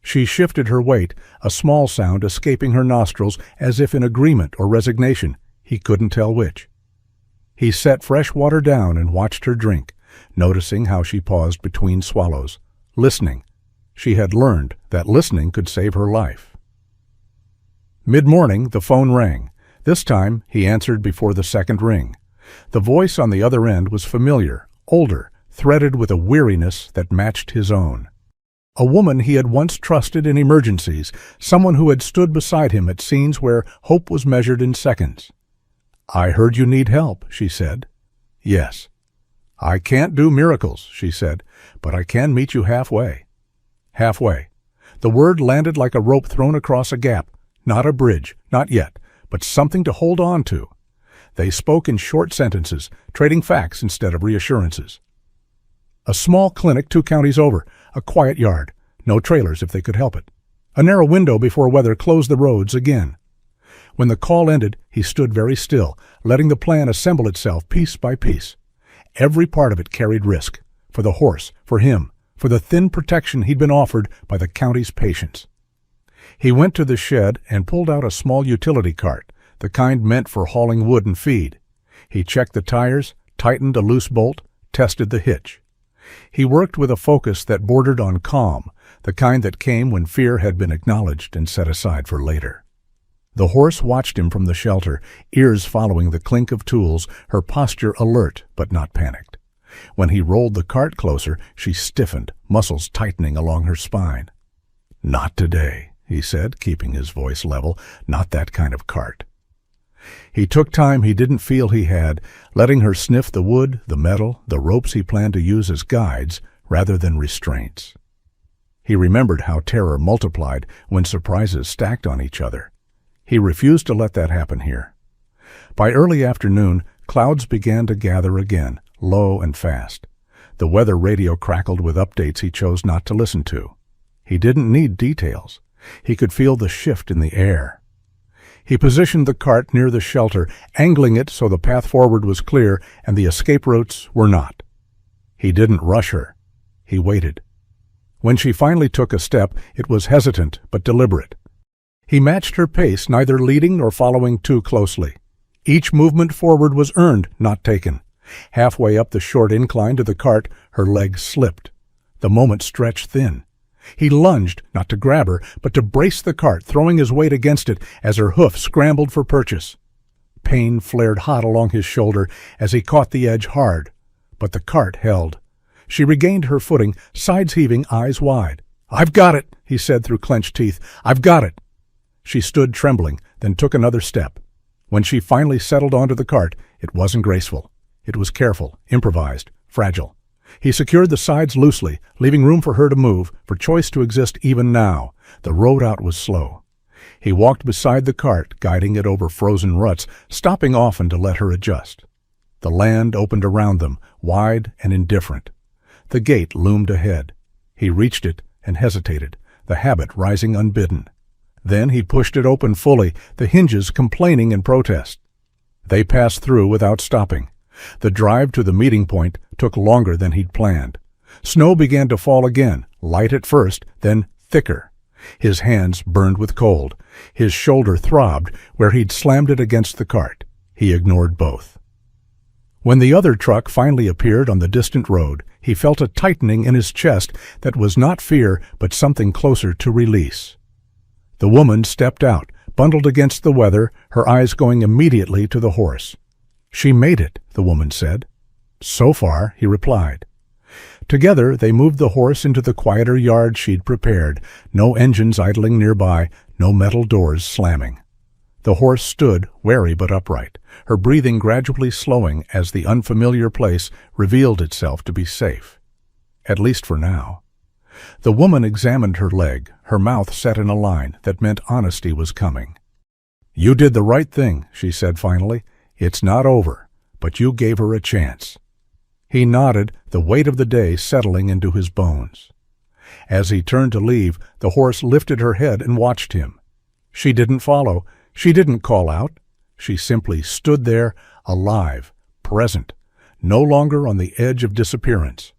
She shifted her weight, a small sound escaping her nostrils as if in agreement or resignation. He couldn't tell which. He set fresh water down and watched her drink, noticing how she paused between swallows, listening. She had learned that listening could save her life. Mid-morning, the phone rang. This time, he answered before the second ring. The voice on the other end was familiar, older, threaded with a weariness that matched his own. A woman he had once trusted in emergencies, someone who had stood beside him at scenes where hope was measured in seconds. "I heard you need help," she said. "Yes." "I can't do miracles," she said, "but I can meet you halfway." Halfway. The word landed like a rope thrown across a gap. Not a bridge, not yet, but something to hold on to. They spoke in short sentences, trading facts instead of reassurances. A small clinic 2 counties over, a quiet yard, no trailers if they could help it. A narrow window before weather closed the roads again. When the call ended, he stood very still, letting the plan assemble itself piece by piece. Every part of it carried risk, for the horse, for him, for the thin protection he'd been offered by the county's patients. He went to the shed and pulled out a small utility cart, the kind meant for hauling wood and feed. He checked the tires, tightened a loose bolt, tested the hitch. He worked with a focus that bordered on calm, the kind that came when fear had been acknowledged and set aside for later. The horse watched him from the shelter, ears following the clink of tools, her posture alert but not panicked. When he rolled the cart closer, she stiffened, muscles tightening along her spine. "Not today," he said, keeping his voice level. "Not that kind of cart." He took time he didn't feel he had, letting her sniff the wood, the metal, the ropes he planned to use as guides rather than restraints. He remembered how terror multiplied when surprises stacked on each other. He refused to let that happen here. By early afternoon, clouds began to gather again, low and fast. The weather radio crackled with updates he chose not to listen to. He didn't need details. He could feel the shift in the air. He positioned the cart near the shelter, angling it so the path forward was clear and the escape routes were not. He didn't rush her. He waited. When she finally took a step, it was hesitant but deliberate. He matched her pace, neither leading nor following too closely. Each movement forward was earned, not taken. Halfway up the short incline to the cart, her legs slipped. The moment stretched thin. He lunged, not to grab her, but to brace the cart, throwing his weight against it as her hoof scrambled for purchase. Pain flared hot along his shoulder as he caught the edge hard, but the cart held. She regained her footing, sides heaving, eyes wide. "I've got it," he said through clenched teeth. "I've got it." She stood trembling, then took another step. When she finally settled onto the cart, it wasn't graceful. It was careful, improvised, fragile. He secured the sides loosely, leaving room for her to move, for choice to exist even now. The road out was slow. He walked beside the cart, guiding it over frozen ruts, stopping often to let her adjust. The land opened around them, wide and indifferent. The gate loomed ahead. He reached it and hesitated, the habit rising unbidden. Then he pushed it open fully, the hinges complaining in protest. They passed through without stopping. The drive to the meeting point took longer than he'd planned. Snow began to fall again, light at first, then thicker. His hands burned with cold. His shoulder throbbed where he'd slammed it against the cart. He ignored both. When the other truck finally appeared on the distant road, he felt a tightening in his chest that was not fear, but something closer to release. The woman stepped out, bundled against the weather, her eyes going immediately to the horse. "She made it," the woman said. "So far," he replied. Together they moved the horse into the quieter yard she'd prepared, no engines idling nearby, no metal doors slamming. The horse stood, wary but upright, her breathing gradually slowing as the unfamiliar place revealed itself to be safe. At least for now. The woman examined her leg, her mouth set in a line that meant honesty was coming. "You did the right thing," she said finally. "It's not over, but you gave her a chance." He nodded, the weight of the day settling into his bones. As he turned to leave, the horse lifted her head and watched him. She didn't follow. She didn't call out. She simply stood there, alive, present, no longer on the edge of disappearance.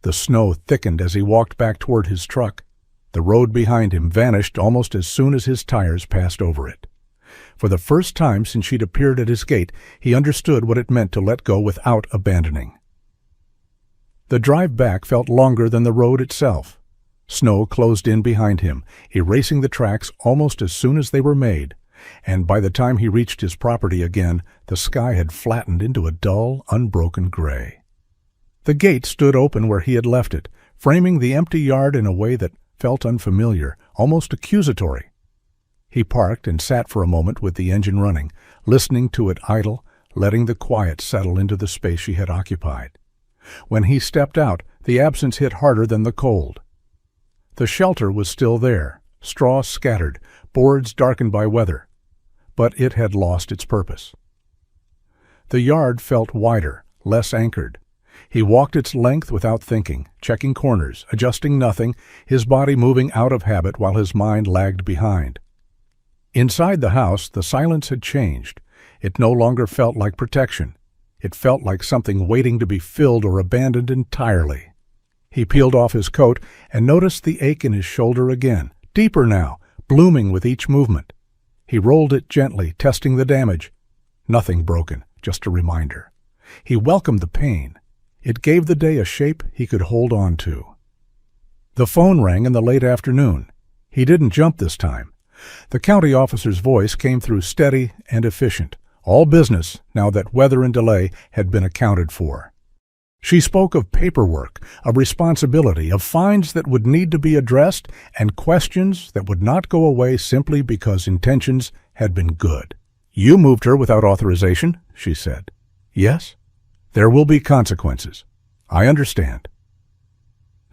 The snow thickened as he walked back toward his truck. The road behind him vanished almost as soon as his tires passed over it. For the first time since she'd appeared at his gate, he understood what it meant to let go without abandoning. The drive back felt longer than the road itself. Snow closed in behind him, erasing the tracks almost as soon as they were made, and by the time he reached his property again, the sky had flattened into a dull, unbroken gray. The gate stood open where he had left it, framing the empty yard in a way that felt unfamiliar, almost accusatory. He parked and sat for a moment with the engine running, listening to it idle, letting the quiet settle into the space she had occupied. When he stepped out, the absence hit harder than the cold. The shelter was still there, straw scattered, boards darkened by weather, but it had lost its purpose. The yard felt wider, less anchored. He walked its length without thinking, checking corners, adjusting nothing, his body moving out of habit while his mind lagged behind. Inside the house, the silence had changed. It no longer felt like protection. It felt like something waiting to be filled or abandoned entirely. He peeled off his coat and noticed the ache in his shoulder again, deeper now, blooming with each movement. He rolled it gently, testing the damage. Nothing broken, just a reminder. He welcomed the pain. It gave the day a shape he could hold on to. The phone rang in the late afternoon. He didn't jump this time. The county officer's voice came through steady and efficient, all business now that weather and delay had been accounted for. She spoke of paperwork, of responsibility, of fines that would need to be addressed, and questions that would not go away simply because intentions had been good. "You moved her without authorization," she said. "Yes. There will be consequences. I understand."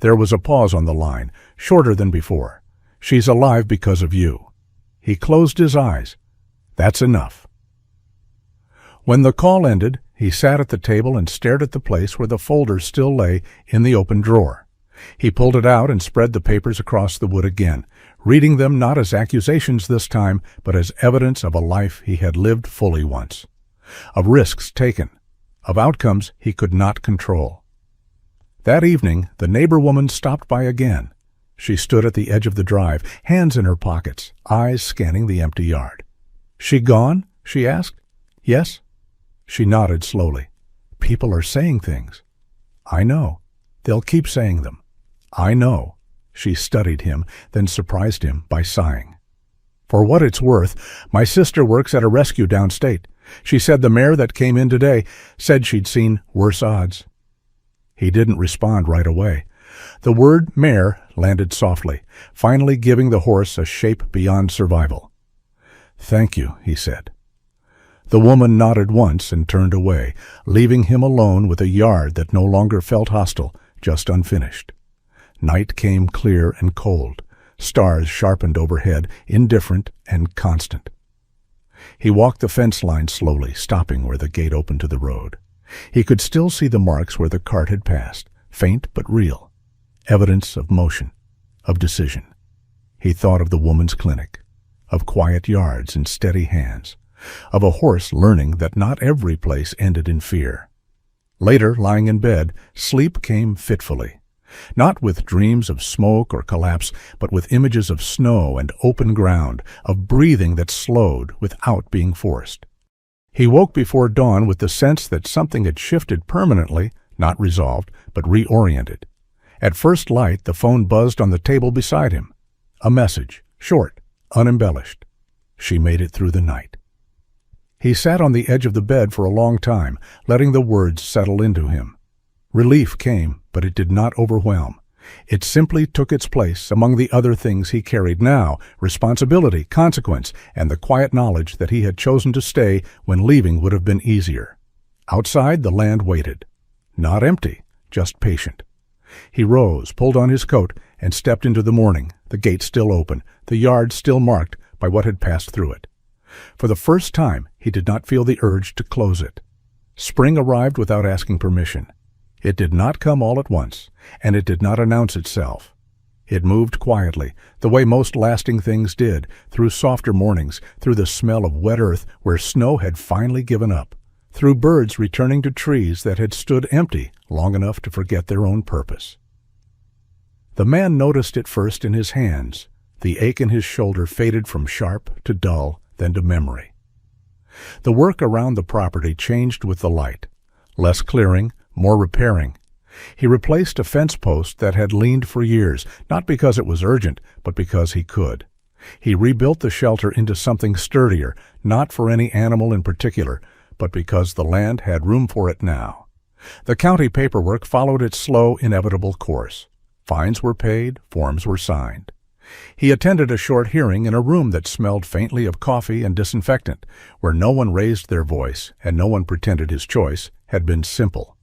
There was a pause on the line, shorter than before. "She's alive because of you." He closed his eyes. "That's enough." When the call ended, he sat at the table and stared at the place where the folder still lay in the open drawer. He pulled it out and spread the papers across the wood again, reading them not as accusations this time, but as evidence of a life he had lived fully once, of risks taken, of outcomes he could not control. That evening, the neighbor woman stopped by again. She stood at the edge of the drive, hands in her pockets, eyes scanning the empty yard. "She gone?" she asked. "Yes." She nodded slowly. "People are saying things." "I know. They'll keep saying them." "I know." She studied him, then surprised him by sighing. "For what it's worth, my sister works at a rescue downstate. She said the mare that came in today said she'd seen worse odds." He didn't respond right away. The word mare landed softly, finally giving the horse a shape beyond survival. "Thank you," he said. The woman nodded once and turned away, leaving him alone with a yard that no longer felt hostile, just unfinished. Night came clear and cold. Stars sharpened overhead, indifferent and constant. He walked the fence line slowly, stopping where the gate opened to the road. He could still see the marks where the cart had passed, faint but real, evidence of motion, of decision. He thought of the woman's clinic, of quiet yards and steady hands, of a horse learning that not every place ended in fear. Later, lying in bed, sleep came fitfully, not with dreams of smoke or collapse, but with images of snow and open ground, of breathing that slowed without being forced. He woke before dawn with the sense that something had shifted permanently, not resolved, but reoriented. At first light, the phone buzzed on the table beside him. A message, short, unembellished. She made it through the night. He sat on the edge of the bed for a long time, letting the words settle into him. Relief came, but it did not overwhelm. It simply took its place among the other things he carried now, responsibility, consequence, and the quiet knowledge that he had chosen to stay when leaving would have been easier. Outside, the land waited. Not empty, just patient. He rose, pulled on his coat, and stepped into the morning, the gate still open, the yard still marked by what had passed through it. For the first time, he did not feel the urge to close it. Spring arrived without asking permission. It did not come all at once, and it did not announce itself. It moved quietly, the way most lasting things did, through softer mornings, through the smell of wet earth where snow had finally given up, through birds returning to trees that had stood empty long enough to forget their own purpose. The man noticed it first in his hands. The ache in his shoulder faded from sharp to dull, then to memory. The work around the property changed with the light. Less clearing, more repairing. He replaced a fence post that had leaned for years, not because it was urgent, but because he could. He rebuilt the shelter into something sturdier, not for any animal in particular, but because the land had room for it now. The county paperwork followed its slow, inevitable course. Fines were paid, forms were signed. He attended a short hearing in a room that smelled faintly of coffee and disinfectant, where no one raised their voice and no one pretended his choice had been simple.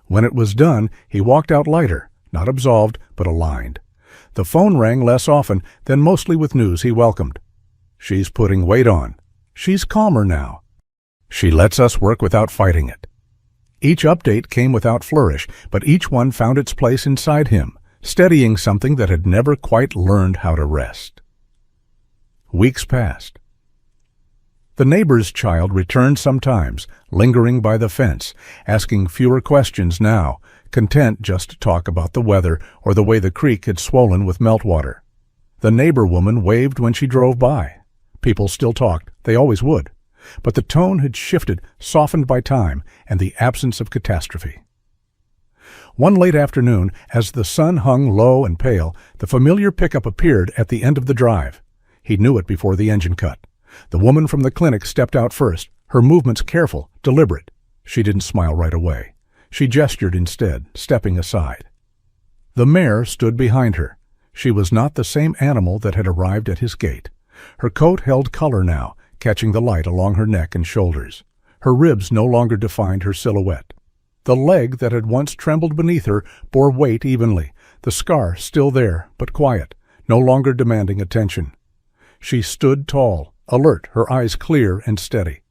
When it was done, he walked out lighter, not absolved, but aligned. The phone rang less often, then mostly with news he welcomed. She's putting weight on. She's calmer now. She lets us work without fighting it. Each update came without flourish, but each one found its place inside him, steadying something that had never quite learned how to rest. Weeks passed. The neighbor's child returned sometimes, lingering by the fence, asking fewer questions now, content just to talk about the weather or the way the creek had swollen with meltwater. The neighbor woman waved when she drove by. People still talked, they always would, but the tone had shifted, softened by time and the absence of catastrophe. One late afternoon, as the sun hung low and pale, the familiar pickup appeared at the end of the drive. He knew it before the engine cut. The woman from the clinic stepped out first, her movements careful, deliberate. She didn't smile right away. She gestured instead, stepping aside. The mare stood behind her. She was not the same animal that had arrived at his gate. Her coat held color now, catching the light along her neck and shoulders. Her ribs no longer defined her silhouette. The leg that had once trembled beneath her bore weight evenly, the scar still there, but quiet, no longer demanding attention. She stood tall, alert, her eyes clear and steady.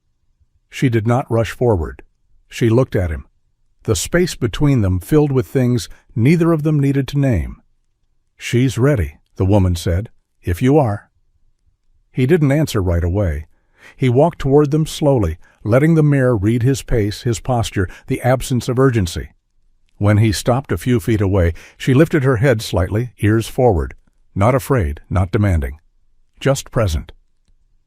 She did not rush forward. She looked at him. The space between them filled with things neither of them needed to name. "She's ready," the woman said, "if you are." He didn't answer right away. He walked toward them slowly, letting the mare read his pace, his posture, the absence of urgency. When he stopped a few feet away, she lifted her head slightly, ears forward, not afraid, not demanding, just present.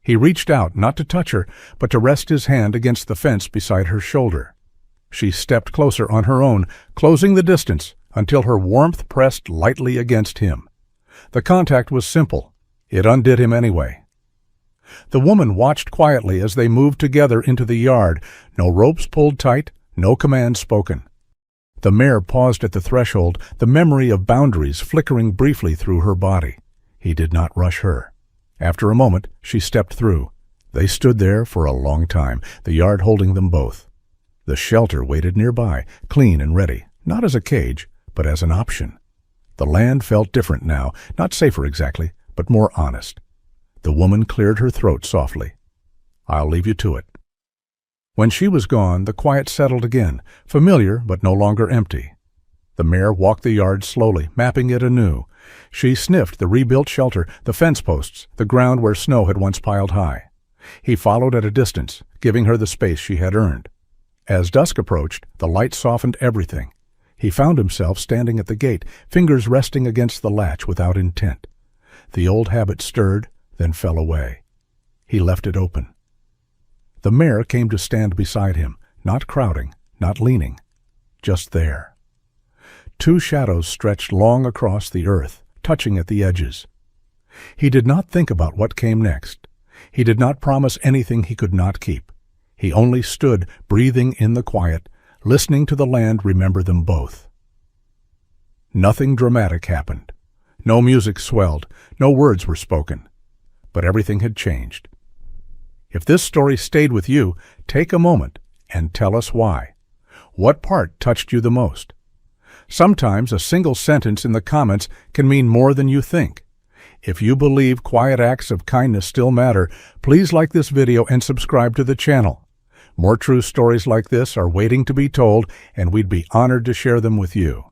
He reached out, not to touch her, but to rest his hand against the fence beside her shoulder. She stepped closer on her own, closing the distance until her warmth pressed lightly against him. The contact was simple. It undid him anyway. The woman watched quietly as they moved together into the yard, no ropes pulled tight, no commands spoken. The mare paused at the threshold, the memory of boundaries flickering briefly through her body. He did not rush her. After a moment, she stepped through. They stood there for a long time, the yard holding them both. The shelter waited nearby, clean and ready, not as a cage, but as an option. The land felt different now, not safer exactly, but more honest. The woman cleared her throat softly. "I'll leave you to it." When she was gone, the quiet settled again, familiar but no longer empty. The mare walked the yard slowly, mapping it anew. She sniffed the rebuilt shelter, the fence posts, the ground where snow had once piled high. He followed at a distance, giving her the space she had earned. As dusk approached, the light softened everything. He found himself standing at the gate, fingers resting against the latch without intent. The old habit stirred, then fell away. He left it open. The mare came to stand beside him, not crowding, not leaning, just there. Two shadows stretched long across the earth, touching at the edges. He did not think about what came next. He did not promise anything he could not keep. He only stood, breathing in the quiet, listening to the land remember them both. Nothing dramatic happened. No music swelled, no words were spoken. But everything had changed. If this story stayed with you, take a moment and tell us why. What part touched you the most? Sometimes a single sentence in the comments can mean more than you think. If you believe quiet acts of kindness still matter, please like this video and subscribe to the channel. More true stories like this are waiting to be told, and we'd be honored to share them with you.